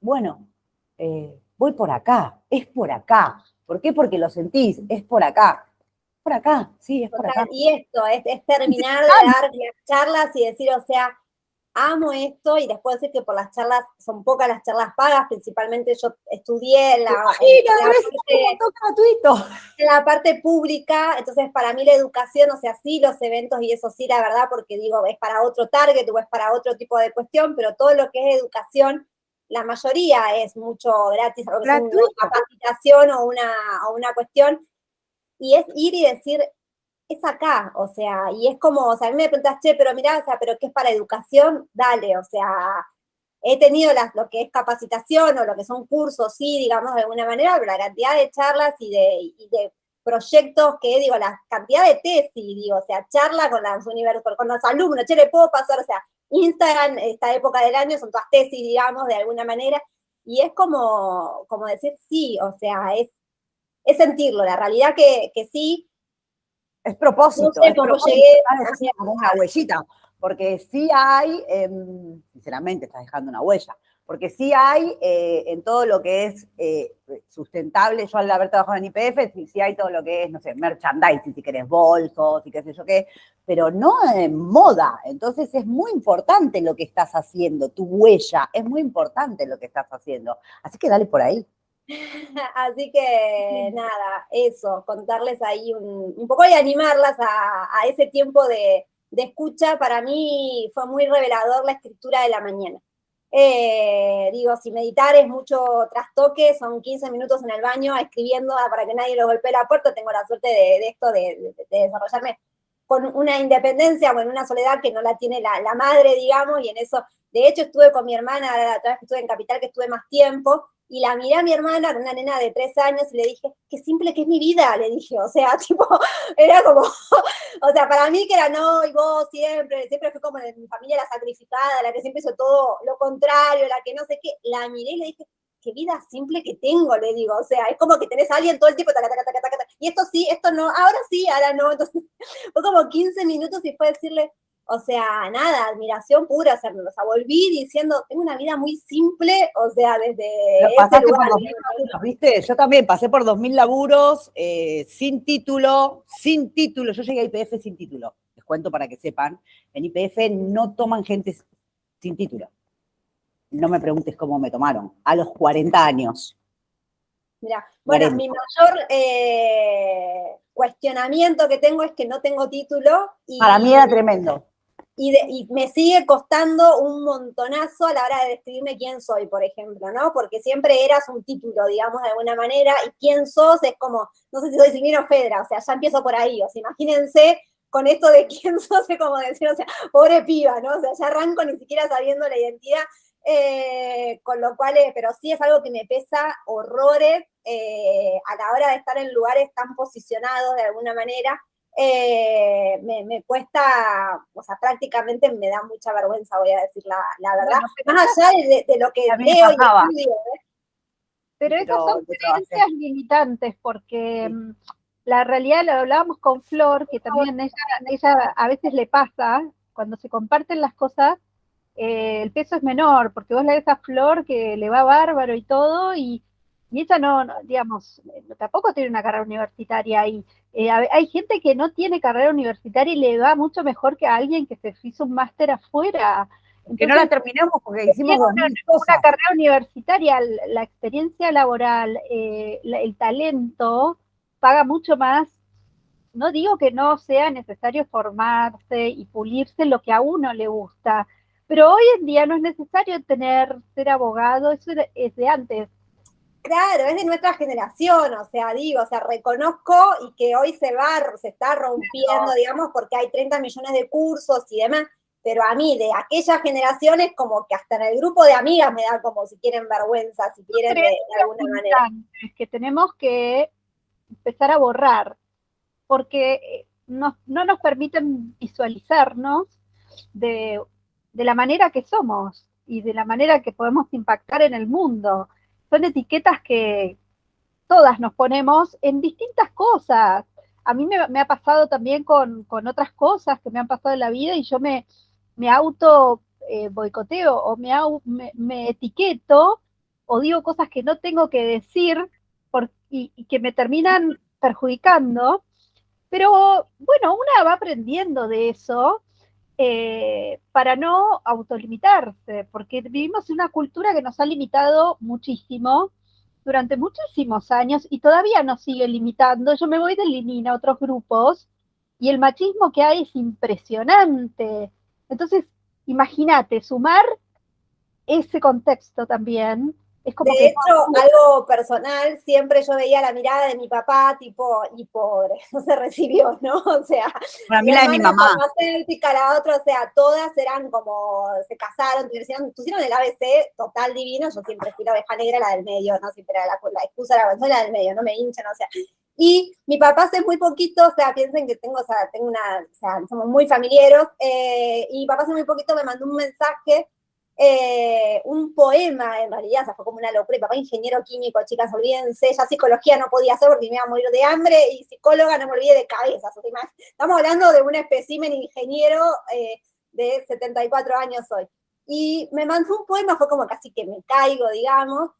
bueno, voy por acá, es por acá. ¿Por qué? Porque lo sentís, es por acá. Por acá, sí, es por Total, acá. y esto, es terminar de dar las charlas y decir, o sea, amo esto, y después decir que por las charlas, son pocas las charlas pagas, principalmente yo estudié en la parte pública, entonces para mí la educación, o sea, sí los eventos y eso sí, la verdad, porque digo, es para otro target o es para otro tipo de cuestión, pero todo lo que es educación, la mayoría es mucho gratis, algo que es una capacitación o una cuestión, y es ir y decir, es acá, o sea, y es como, o sea, a mí me preguntas, che, pero mirá, o sea, pero ¿qué es para educación? Dale, o sea, he tenido lo que es capacitación o lo que son cursos, sí, digamos, de alguna manera, pero la cantidad de charlas y de proyectos que, digo, la cantidad de tesis, digo, o sea, charla con los alumnos, che, le puedo pasar, o sea, Instagram, esta época del año, son todas tesis, digamos, de alguna manera, y es como decir sí, o sea, es sentirlo, la realidad que sí, Es propósito, no sé cómo llegué, estás o dejando sea, como una huellita, porque sí hay, sinceramente estás dejando una huella, porque sí hay en todo lo que es sustentable, yo al haber trabajado en IPF, sí hay todo lo que es, no sé, merchandising, si querés, bolsos, y qué sé yo qué, pero no en moda, entonces es muy importante lo que estás haciendo, tu huella, es muy importante lo que estás haciendo, así que dale por ahí. así que nada, eso, contarles ahí un poco y animarlas a ese tiempo de escucha. Para mí fue muy revelador la escritura de la mañana. Digo, si meditar es mucho trastoque, son 15 minutos en el baño escribiendo para que nadie lo golpee la puerta. Tengo la suerte de esto, de desarrollarme con una independencia, con una soledad que no la tiene la madre, digamos, y en eso, de hecho, estuve con mi hermana, la otra vez que estuve en Capital, que estuve más tiempo, y la miré a mi hermana, una nena de 3 años, y le dije, qué simple que es mi vida, le dije, o sea, tipo, era como, o sea, para mí que era no, y vos siempre fue como en mi familia la sacrificada, la que siempre hizo todo lo contrario, la que no sé qué, la miré y le dije, qué vida simple que tengo, le digo, o sea, es como que tenés a alguien todo el tiempo, taca, taca, taca, taca, taca, y esto sí, esto no, ahora sí, ahora no, entonces fue como 15 minutos y fue decirle, o sea, nada, admiración pura, o sea, volví diciendo, tengo una vida muy simple, o sea, desde Lo ese pasaste lugar. por 2000 laburos, ¿viste? Yo también pasé por 2000 laburos, sin título, yo llegué a IPF sin título, les cuento para que sepan, en IPF no toman gente sin título. No me preguntes cómo me tomaron, a los 40 años. Mira, bueno, 40. mi mayor cuestionamiento que tengo es que no tengo título Para mí era tremendo. y me sigue costando un montonazo a la hora de describirme quién soy, por ejemplo, ¿no? Porque siempre eras un título, digamos, de alguna manera, y quién sos es como, no sé si soy Silvina o Fedra, o sea, ya empiezo por ahí, o sea, imagínense con esto de quién sos, es como decir, o sea, pobre piba, ¿no? O sea, ya arranco ni siquiera sabiendo la identidad, con lo cual, pero sí es algo que me pesa horrores a la hora de estar en lugares tan posicionados de alguna manera. Me cuesta, o sea, prácticamente me da mucha vergüenza, voy a decir la verdad, Bueno, más allá de lo que A mí me leo y pasaba. estudio. pero esas son Lo trabajé. creencias limitantes, porque Sí. la realidad, lo hablábamos con Flor, que también ella a veces le pasa, cuando se comparten las cosas, el peso es menor, porque vos la ves a Flor que le va bárbaro y todo, y ella digamos, tampoco tiene una carrera universitaria y hay gente que no tiene carrera universitaria y le va mucho mejor que a alguien que se hizo un máster afuera. Que no la Entonces, terminamos porque tiene hicimos 2000 una cosas. carrera universitaria, la experiencia laboral, el talento paga mucho más. No digo que no sea necesario formarse y pulirse lo que a uno le gusta, pero hoy en día no es necesario ser abogado, eso es de antes. Claro, es de nuestra generación, o sea, digo, o sea, reconozco y que hoy se está rompiendo, digamos, porque hay 30 millones de cursos y demás, pero a mí, de aquellas generaciones, como que hasta en el grupo de amigas me da como si quieren vergüenza, si quieren de Creencias alguna manera. limitantes que tenemos que empezar a borrar, porque no nos permiten visualizarnos de, de la manera que somos y de la manera que podemos impactar en el mundo. Son etiquetas que todas nos ponemos en distintas cosas. A mí me ha pasado también con otras cosas que me han pasado en la vida y yo me auto boicoteo o me etiqueto o digo cosas que no tengo que decir y que me terminan perjudicando. Pero bueno, una va aprendiendo de eso para no autolimitarse, porque vivimos en una cultura que nos ha limitado muchísimo durante muchísimos años y todavía nos sigue limitando. Yo me voy de Lenina a otros grupos y el machismo que hay es impresionante. Entonces, imagínate, sumar ese contexto también, es De como que hecho, algo personal, siempre yo veía la mirada de mi papá, tipo, y pobre, no se recibió, ¿no? O sea, Para mi mí la de mi hermana es mamá. farmacéutica, la otra, o sea, todas eran como, se casaron, pusieron el ABC total divino, yo siempre fui la oveja negra, la del medio, ¿no? Siempre era la excusa, la del medio, no me hinchan, o sea, Y mi papá hace muy poquito, o sea, piensen que tengo o sea, somos muy familiares, y mi papá hace muy poquito me mandó un mensaje, un poema, en realidad, o sea, fue como una locura. Mi papá ingeniero químico, chicas, olvídense, ya psicología no podía hacer porque me iba a morir de hambre, y psicóloga no me olvidé de cabeza. O sea, estamos hablando de un espécimen ingeniero de 74 años hoy. Y me mandó un poema, fue como casi que me caigo, digamos,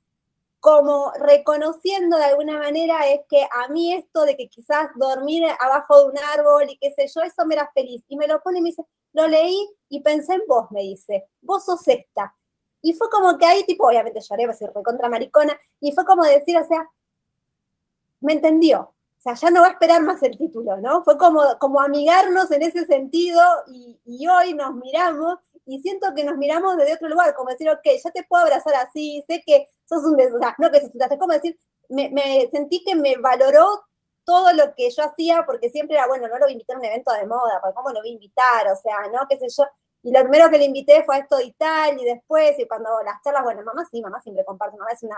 como reconociendo de alguna manera es que a mí esto de que quizás dormir abajo de un árbol y qué sé yo, eso me era feliz. Y me lo pone y me dice, lo leí y pensé en vos, me dice, vos sos esta. Y fue como que ahí, tipo, obviamente lloré, pues soy recontra maricona, y fue como decir, o sea, me entendió. O sea, ya no va a esperar más el título, ¿no? Fue como amigarnos en ese sentido, y hoy nos miramos y siento que nos miramos desde otro lugar, como decir, ok, ya te puedo abrazar así, sé que sos un desastre, no que sos un desastre, es como decir, me sentí que me valoró todo lo que yo hacía, porque siempre era, bueno, no lo voy a invitar a un evento de moda, porque ¿cómo lo voy a invitar? O sea, ¿no? ¿Qué sé yo? Y lo primero que le invité fue a esto de Italia, y después, y cuando las charlas, bueno, mamá sí, mamá siempre comparte, mamá es una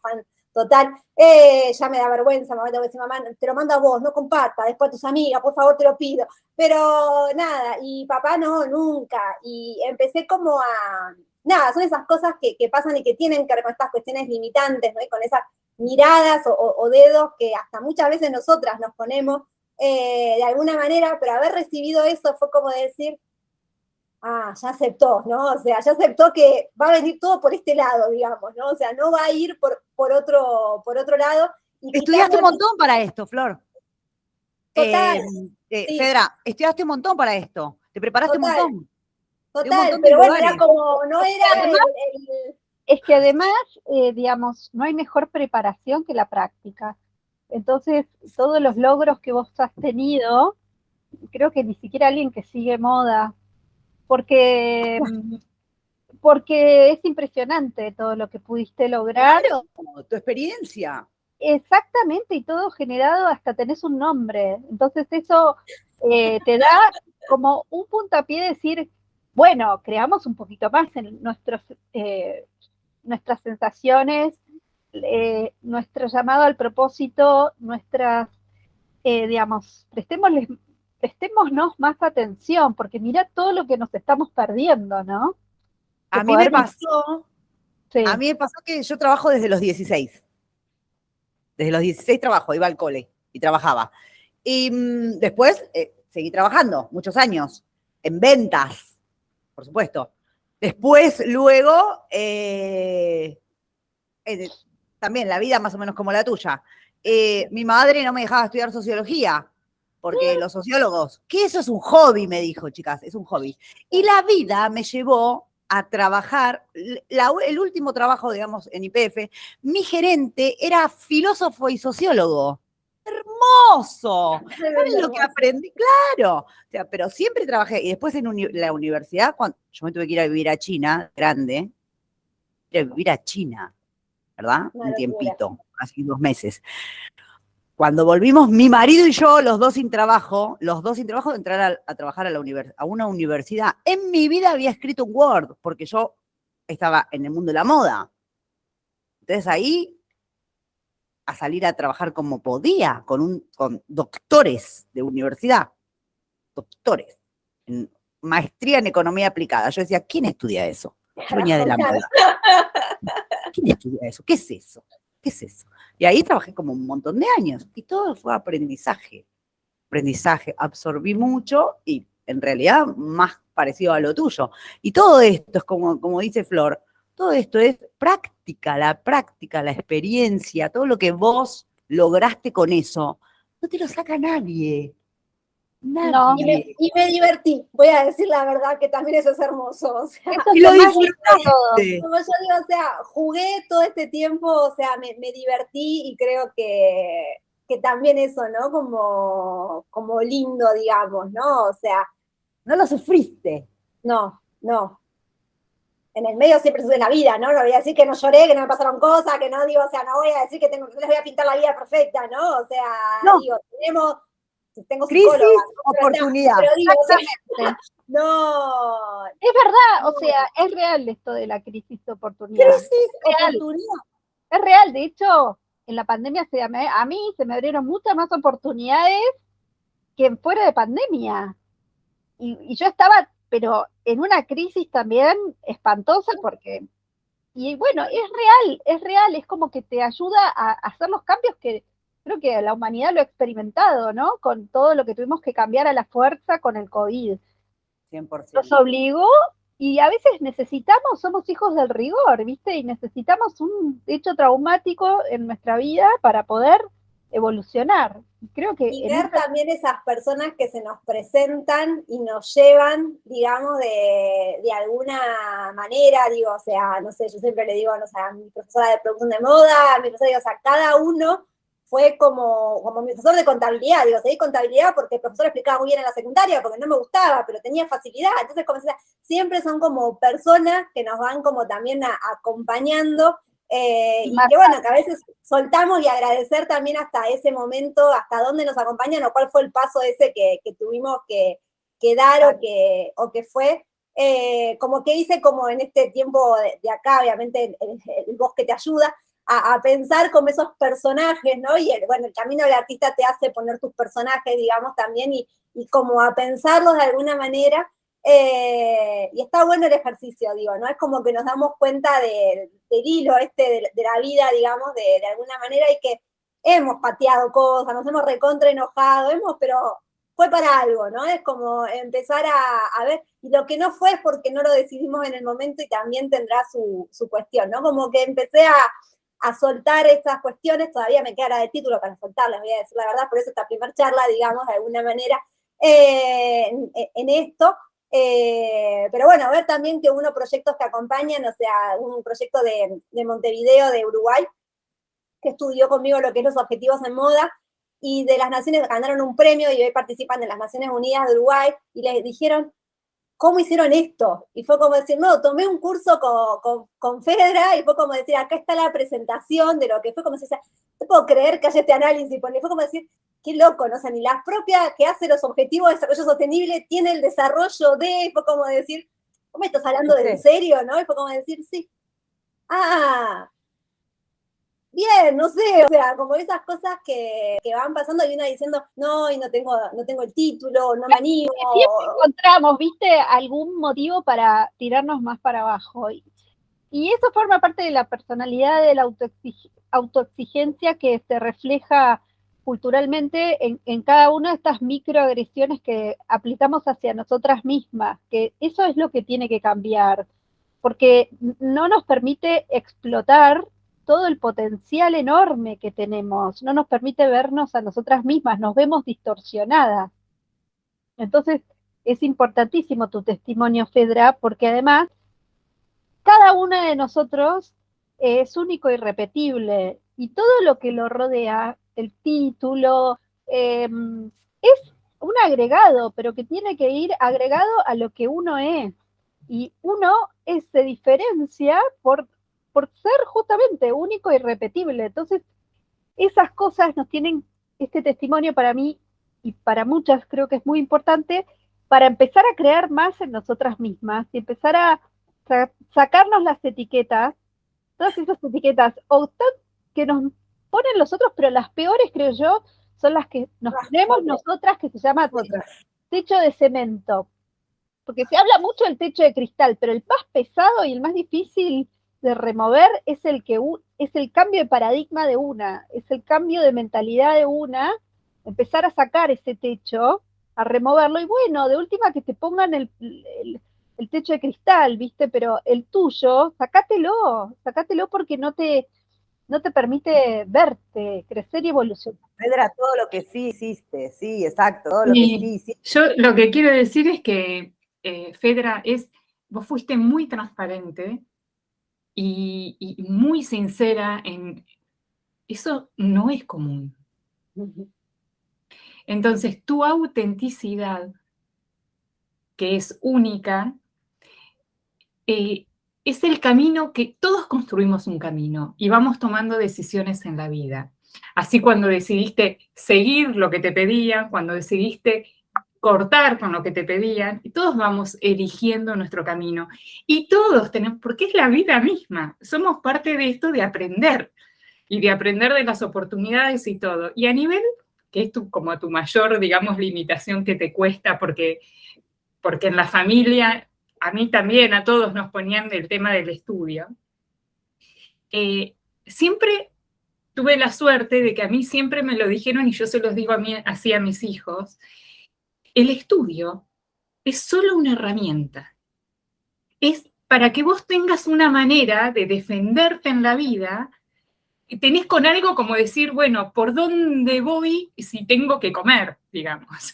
fan total, ya me da vergüenza, mamá, te voy a decir, mamá, te lo mando a vos, no comparta, después a tus amigas, por favor, te lo pido. Pero nada, y papá no, nunca. Y empecé como a, nada, son esas cosas que pasan y que tienen que ver con estas cuestiones limitantes, ¿no? Y con esas miradas o dedos que hasta muchas veces nosotras nos ponemos de alguna manera, pero haber recibido eso fue como decir, ya aceptó, ¿no? O sea, ya aceptó que va a venir todo por este lado, digamos, ¿no? O sea, no va a ir por otro lado. Y Estudiaste un montón para esto, Flor. Total. Sí. Fedra, estudiaste un montón para esto. Te preparaste Total, un montón. De un total, montón de pero bueno, lugares. era como, no era Además, es que además, digamos, no hay mejor preparación que la práctica. Entonces, todos los logros que vos has tenido, creo que ni siquiera alguien que sigue moda, porque, porque es impresionante todo lo que pudiste lograr. Claro, tu experiencia. Exactamente, y todo generado, hasta tenés un nombre. Entonces eso te da como un puntapié de decir, bueno, creamos un poquito más en nuestras sensaciones, nuestro llamado al propósito, digamos, prestémonos más atención, porque mira todo lo que nos estamos perdiendo, ¿no? De A mí me poder pasó, sí. a mí me pasó que yo trabajo desde los 16. Desde los 16 trabajo, iba al cole y trabajaba. Y después seguí trabajando muchos años en ventas, por supuesto. Después, luego, también la vida más o menos como la tuya. Mi madre no me dejaba estudiar sociología, porque los sociólogos, que eso es un hobby, me dijo, chicas, es un hobby. Y la vida me llevó a trabajar, el último trabajo, digamos, en YPF, mi gerente era filósofo y sociólogo. ¡Hermoso! ¿Saben lo que aprendí? Claro. O sea, pero siempre trabajé. Y después en la universidad, cuando yo me tuve que ir a vivir a China, grande, ir a vivir a China, ¿verdad? Un tiempito, así 2 meses. Cuando volvimos, mi marido y yo, los dos sin trabajo, entrar a trabajar a una universidad. En mi vida había escrito un Word, porque yo estaba en el mundo de la moda. Entonces ahí, a salir a trabajar como podía, con doctores de universidad, doctores, en maestría en economía aplicada. Yo decía, ¿quién estudia eso? Yo venía de la moda. ¿Quién estudia eso? ¿Qué es eso? ¿Qué es eso? Y ahí trabajé como un montón de años y todo fue aprendizaje. Aprendizaje, absorbí mucho y en realidad más parecido a lo tuyo. Y todo esto es como dice Flor, todo esto es práctica, la experiencia, todo lo que vos lograste con eso, no te lo saca nadie. No, Nadie. Y me divertí, voy a decir la verdad, que también eso es hermoso. O sea, eso es Y lo lo más lindo de todo. disfrutaste. como yo digo, o sea, jugué todo este tiempo, o sea, me divertí, y creo que también eso, ¿no? Como lindo, digamos, ¿no? O sea, No lo sufriste. no, no. En el medio siempre sucede la vida, ¿no? No voy a decir que no lloré, que no me pasaron cosas, que no digo, o sea, no voy a decir que no les voy a pintar la vida perfecta, ¿no? O sea, No. digo, tengo Crisis, psicóloga, ¿no? oportunidad. Pero digo, o sea, Exactamente. no. Es verdad, o sea, es real esto de la crisis de oportunidad. Crisis, Real. oportunidad. Es real, de hecho, en la pandemia a mí se me abrieron muchas más oportunidades que fuera de pandemia. Y yo estaba, pero en una crisis también espantosa porque, y bueno, es real, es como que te ayuda a hacer los cambios que creo que la humanidad lo ha experimentado, ¿no? Con todo lo que tuvimos que cambiar a la fuerza con el COVID. 100%. Nos obligó y a veces necesitamos, somos hijos del rigor, ¿viste? Y necesitamos un hecho traumático en nuestra vida para poder evolucionar. Creo que y ver también esas personas que se nos presentan y nos llevan, digamos, de alguna manera, digo, o sea, no sé, yo siempre le digo, no sé, a mi profesora de producción de moda, a mi profesora, digo, o sea, cada uno fue como mi profesor de contabilidad, digo, seguí contabilidad porque el profesor explicaba muy bien en la secundaria, porque no me gustaba, pero tenía facilidad, entonces como decía, siempre son como personas que nos van como también acompañando, y que bueno, que a veces soltamos y agradecer también hasta ese momento, hasta dónde nos acompañan o cuál fue el paso ese que tuvimos que dar o que fue, como que hice como en este tiempo de acá, obviamente el bosque te ayuda a pensar como esos personajes, ¿no? Y bueno, el camino del artista te hace poner tus personajes, digamos, también y como a pensarlos de alguna manera. Y está bueno el ejercicio, digo, ¿no? Es como que nos damos cuenta del hilo de la vida, digamos, de alguna manera, y que hemos pateado cosas, nos hemos recontra enojado, pero fue para algo, ¿no? Es como empezar a ver, y lo que no fue es porque no lo decidimos en el momento y también tendrá su cuestión, ¿no? Como que empecé a soltar esas cuestiones, todavía me queda de título para soltarlas, voy a decir la verdad, por eso esta primera charla, digamos, de alguna manera, en esto. Pero bueno, ver también que uno proyectos que acompañan, o sea, un proyecto de Montevideo, de Uruguay, que estudió conmigo lo que es los objetivos en moda, y de las naciones ganaron un premio y hoy participan en las Naciones Unidas de Uruguay, y les dijeron, ¿cómo hicieron esto? Y fue como decir, no, tomé un curso con Fedra, y fue como decir, acá está la presentación de lo que fue, como si, no puedo creer que haya este análisis, porque fue como decir, qué loco, ¿no? O sea, ni la propia que hace los objetivos de desarrollo sostenible tiene el desarrollo de, fue como decir, ¿cómo me estás hablando de en serio, no? Y fue como decir, sí. Ah, bien, no sé, o sea, como esas cosas que van pasando y uno diciendo, no, y no tengo el título, no me animo. Siempre encontramos, viste, algún motivo para tirarnos más para abajo. Y eso forma parte de la personalidad de la autoexigencia que se refleja culturalmente en cada una de estas microagresiones que aplicamos hacia nosotras mismas, que eso es lo que tiene que cambiar, porque no nos permite explotar todo el potencial enorme que tenemos, no nos permite vernos a nosotras mismas, nos vemos distorsionadas. Entonces, es importantísimo tu testimonio, Fedra, porque además cada uno de nosotros es único y repetible, y todo lo que lo rodea, el título, es un agregado, pero que tiene que ir agregado a lo que uno es. Y uno se diferencia por ser justamente único y repetible. Entonces, esas cosas nos tienen, este testimonio para mí y para muchas creo que es muy importante para empezar a crear más en nosotras mismas y empezar a sacarnos las etiquetas, todas esas etiquetas, que nos ponen los otros, pero las peores, creo yo, son las que nos ponemos nosotras, que se llama techo de cemento. Porque se habla mucho del techo de cristal, pero el más pesado y el más difícil de remover es el cambio de paradigma de una, es el cambio de mentalidad de una, empezar a sacar ese techo, a removerlo, y bueno, de última que te pongan el techo de cristal, ¿viste? Pero el tuyo, sacátelo porque no te permite verte, crecer y evolucionar. Fedra, todo lo que sí hiciste, sí, exacto, todo lo que sí hiciste. Yo lo que quiero decir es que, Fedra, vos fuiste muy transparente y muy sincera en... Eso no es común. Entonces, tu autenticidad, que es única, es el camino que todos construimos un camino y vamos tomando decisiones en la vida. Así cuando decidiste seguir lo que te pedían, cuando decidiste cortar con lo que te pedían, y todos vamos eligiendo nuestro camino. Y todos tenemos, porque es la vida misma, somos parte de esto de aprender. y de aprender de las oportunidades y todo. Y a nivel, que es como tu mayor, digamos, limitación que te cuesta, porque en la familia, a mí también, a todos nos ponían el tema del estudio. Siempre tuve la suerte de que a mí siempre me lo dijeron, y yo se los digo así a mis hijos, el estudio es solo una herramienta. Es para que vos tengas una manera de defenderte en la vida, y tenés con algo como decir, bueno, ¿por dónde voy si tengo que comer, digamos?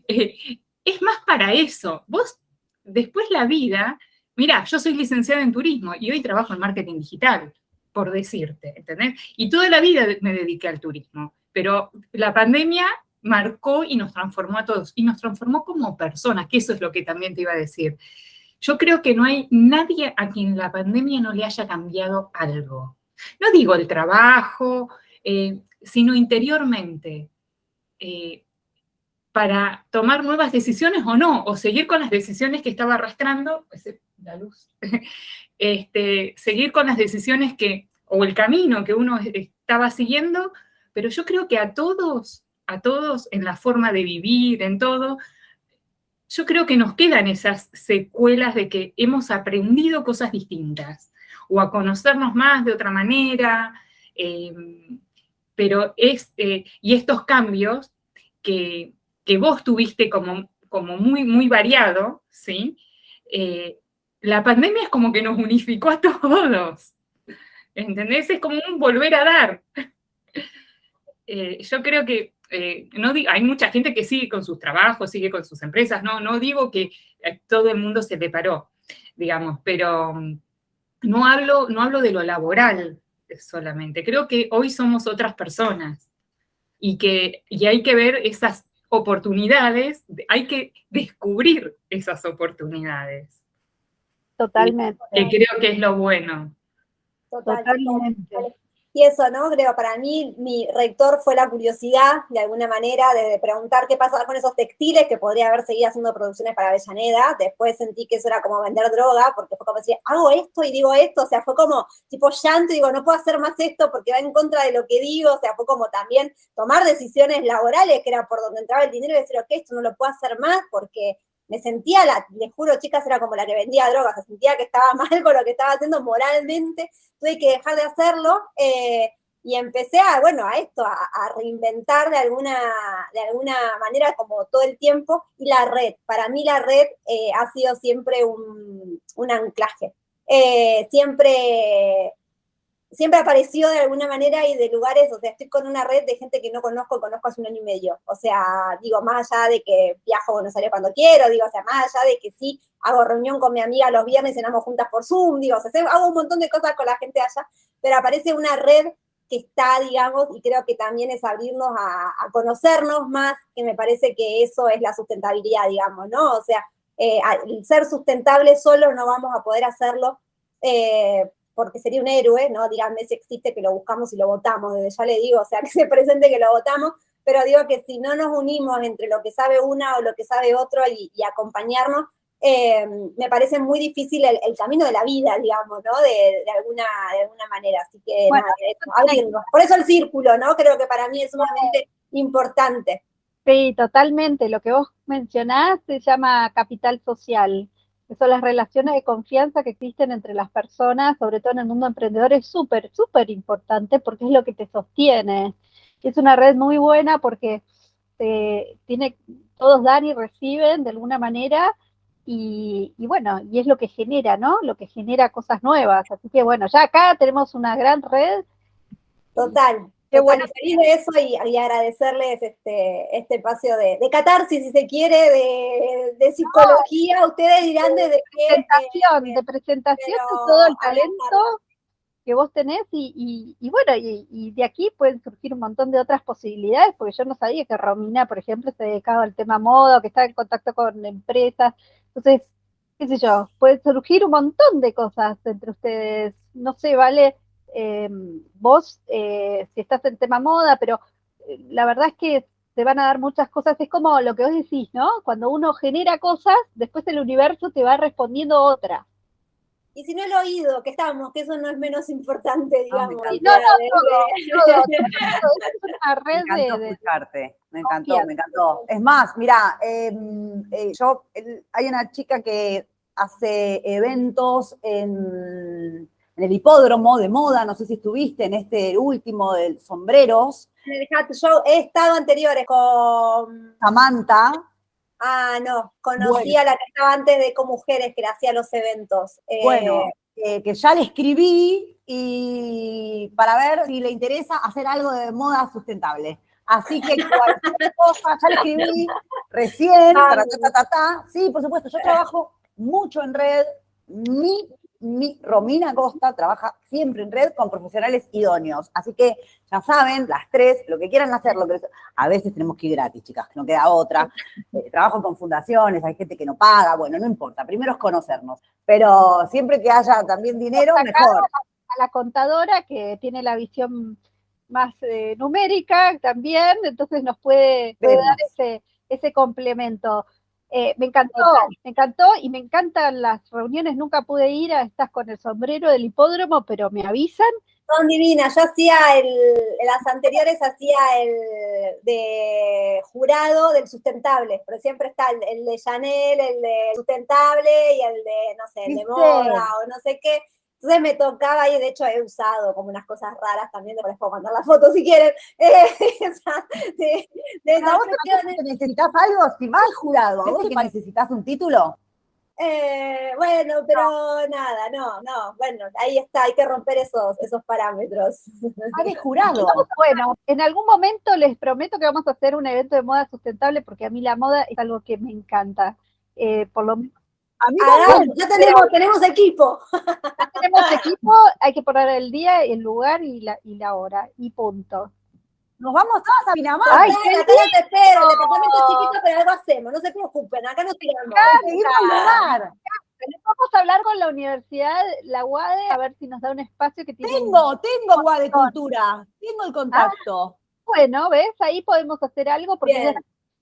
Es más para eso. Vos, después la vida, mirá, yo soy licenciada en turismo y hoy trabajo en marketing digital, por decirte, ¿entendés? Y toda la vida me dediqué al turismo, pero la pandemia marcó y nos transformó a todos, y nos transformó como personas, que eso es lo que también te iba a decir. Yo creo que no hay nadie a quien la pandemia no le haya cambiado algo. No digo el trabajo, sino interiormente, para tomar nuevas decisiones o no, o seguir con las decisiones que estaba arrastrando, la luz, seguir con las decisiones o el camino que uno estaba siguiendo, pero yo creo que a todos en la forma de vivir, en todo, yo creo que nos quedan esas secuelas de que hemos aprendido cosas distintas, o a conocernos más de otra manera, pero y estos cambios que vos tuviste como muy, muy variado, ¿sí? La pandemia es como que nos unificó a todos, ¿entendés? Es como un volver a dar. Yo creo que hay mucha gente que sigue con sus trabajos, sigue con sus empresas, no digo que todo el mundo se preparó, digamos, pero no hablo de lo laboral solamente. Creo que hoy somos otras personas y hay que ver esas oportunidades, hay que descubrir esas oportunidades. Totalmente. Que creo que es lo bueno. Totalmente. Y eso, ¿no? Creo, para mí, mi rector fue la curiosidad, de alguna manera, de preguntar qué pasaba con esos textiles, que podría haber seguido haciendo producciones para Avellaneda. Después sentí que eso era como vender droga, porque fue como decir, hago esto y digo esto, o sea, fue como tipo llanto y digo, no puedo hacer más esto porque va en contra de lo que digo, o sea, fue como también tomar decisiones laborales, que era por donde entraba el dinero, y decir, ok, esto no lo puedo hacer más porque me sentía, les juro, chicas, era como la que vendía drogas, se sentía que estaba mal con lo que estaba haciendo moralmente, tuve que dejar de hacerlo, y empecé a reinventar de alguna manera como todo el tiempo, y la red, para mí la red ha sido siempre un anclaje, siempre apareció de alguna manera y de lugares, o sea, estoy con una red de gente que no conozco hace 1 año y medio, o sea, digo, más allá de que viajo a Buenos Aires cuando quiero, digo, o sea, más allá de que sí, hago reunión con mi amiga los viernes, cenamos juntas por Zoom, digo, o sea, hago un montón de cosas con la gente de allá, pero aparece una red que está, digamos, y creo que también es abrirnos a conocernos más, que me parece que eso es la sustentabilidad, digamos, ¿no? O sea, al ser sustentable solo no vamos a poder hacerlo, porque sería un héroe, ¿no? Díganme si existe, que lo buscamos y lo votamos, desde ya le digo, o sea, que se presente que lo votamos, pero digo que si no nos unimos entre lo que sabe una o lo que sabe otro y acompañarnos, me parece muy difícil el camino de la vida, digamos, ¿no? De alguna manera, así que bueno, nada, abrirnos. Por eso el círculo, ¿no? Creo que para mí es sumamente importante. Sí, totalmente. Lo que vos mencionás se llama capital social. Que son las relaciones de confianza que existen entre las personas, sobre todo en el mundo emprendedor, es súper, súper importante porque es lo que te sostiene. Es una red muy buena porque todos dan y reciben de alguna manera y bueno, y es lo que genera, ¿no? Lo que genera cosas nuevas. Así que bueno, ya acá tenemos una gran red. Total. Qué bueno. Feliz de eso y agradecerles este espacio de catarsis, si se quiere, de psicología. No, ustedes dirán desde qué. De presentación de todo el talento que vos tenés y bueno, y de aquí pueden surgir un montón de otras posibilidades, porque yo no sabía que Romina, por ejemplo, se dedicaba al tema moda, que estaba en contacto con empresas. Entonces, qué sé yo, puede surgir un montón de cosas entre ustedes. No sé, Vale, vos, si estás en tema moda, pero la verdad es que te van a dar muchas cosas. Es como lo que vos decís, ¿no? Cuando uno genera cosas, después el universo te va respondiendo otras. Y si no el oído, que estamos, que eso no es menos importante, digamos. encanta. Y no, todo, es una Me red encantó de escucharte, me encantó, confianza. me encantó. Es más, mira, hay una chica que hace eventos en el hipódromo de moda, no sé si estuviste en este último del sombreros, En el Hat Show he estado anteriores con... Samantha. Ah, no, conocí Bueno. a la que estaba antes de Ecomujeres, que le hacía los eventos. Bueno, que ya le escribí y para ver si le interesa hacer algo de moda sustentable. Así que cualquier cosa, ya le escribí recién, Sí, por supuesto, yo trabajo mucho en red. Romina Costa trabaja siempre en red con profesionales idóneos. Así que ya saben, las tres, lo que quieran hacer, a veces tenemos que ir gratis, chicas, que no queda otra. Trabajo con fundaciones, hay gente que no paga, bueno, no importa, primero es conocernos. Pero siempre que haya también dinero, mejor. A la contadora que tiene la visión más numérica también, entonces nos puede dar ese complemento. Me encantó y me encantan las reuniones, nunca pude ir a estas con el sombrero del hipódromo, pero me avisan. Son divinas, yo hacía en las anteriores hacía el de jurado del sustentable, pero siempre está el de Chanel, el de sustentable y el de, no sé, el de moda o no sé qué. Entonces me tocaba y de hecho he usado como unas cosas raras también, les puedo mandar las fotos si quieren. ¿Necesitas algo? Si vas al jurado, ¿a vos que necesitas un título? Bueno, pero nada, no, bueno, ahí está, hay que romper esos parámetros. De jurado. Bueno, en algún momento les prometo que vamos a hacer un evento de moda sustentable porque a mí la moda es algo que me encanta. Por lo menos. A mí también. Ya tenemos equipo. Ya tenemos equipo, hay que poner el día, el lugar y la hora, y punto. Nos vamos todas a Pinamar. Ay, acá no te espero, el departamento es chiquito, pero algo hacemos, no se preocupen, acá nos tiramos. Vamos a hablar con la universidad, la UADE, a ver si nos da un espacio que tiene... Tengo UADE Cultura, tengo el contacto. Bueno, ¿ves? Ahí podemos hacer algo porque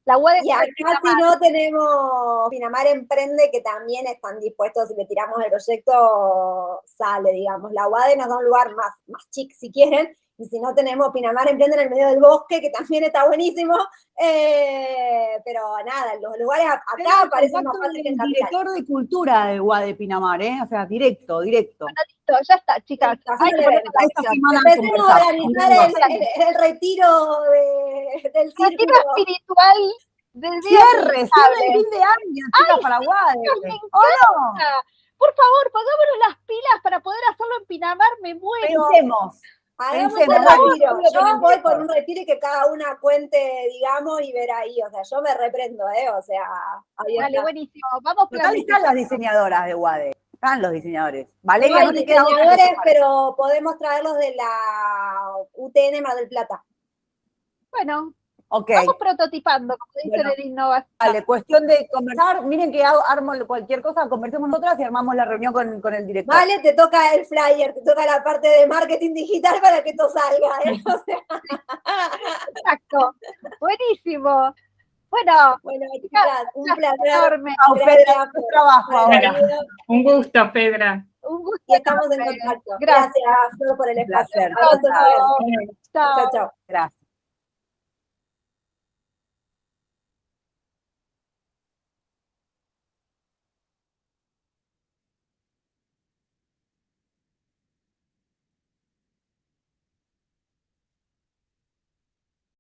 la UADE... Y acá si no tenemos Pinamar Emprende, que también están dispuestos, si le tiramos el proyecto, sale, digamos. La UADE nos da un lugar más chic si quieren, y si no tenemos Pinamar Emprende en el medio del bosque, que también está buenísimo, pero nada, los lugares acá parecen más fáciles que en Capital. Director de Cultura de UADE Pinamar, o sea, directo. Bueno, listo, ya está, chicas. Empecemos a organizar el retiro del círculo. Retiro espiritual del cierre el fin de año, chicas, para UADE. Por favor, pongámonos las pilas para poder hacerlo en Pinamar, me muero. Hagamos el retiro. Yo voy por un retiro y que cada una cuente, digamos, y ver ahí. O sea, yo me reprendo, o sea. Vale, buenísimo. Vamos a están las diseñadoras de UADE. Están los diseñadores. Valeria, no hay diseñadores, pero podemos traerlos de la UTN Mar del Plata. Bueno. Okay. Vamos prototipando, como dicen en innovación. Vale, cuestión de conversar. Miren que armo cualquier cosa, conversemos nosotras y armamos la reunión con el director. Vale, te toca el flyer, te toca la parte de marketing digital para que esto salga. O sea. Exacto. Buenísimo. Bueno, chicas, un placer enorme. Gracias por tu trabajo ahora. Un gusto, Fedra. Un gusto. Y estamos en contacto. Gracias, Flor, por el espacio. Un placer. Chao. Gracias.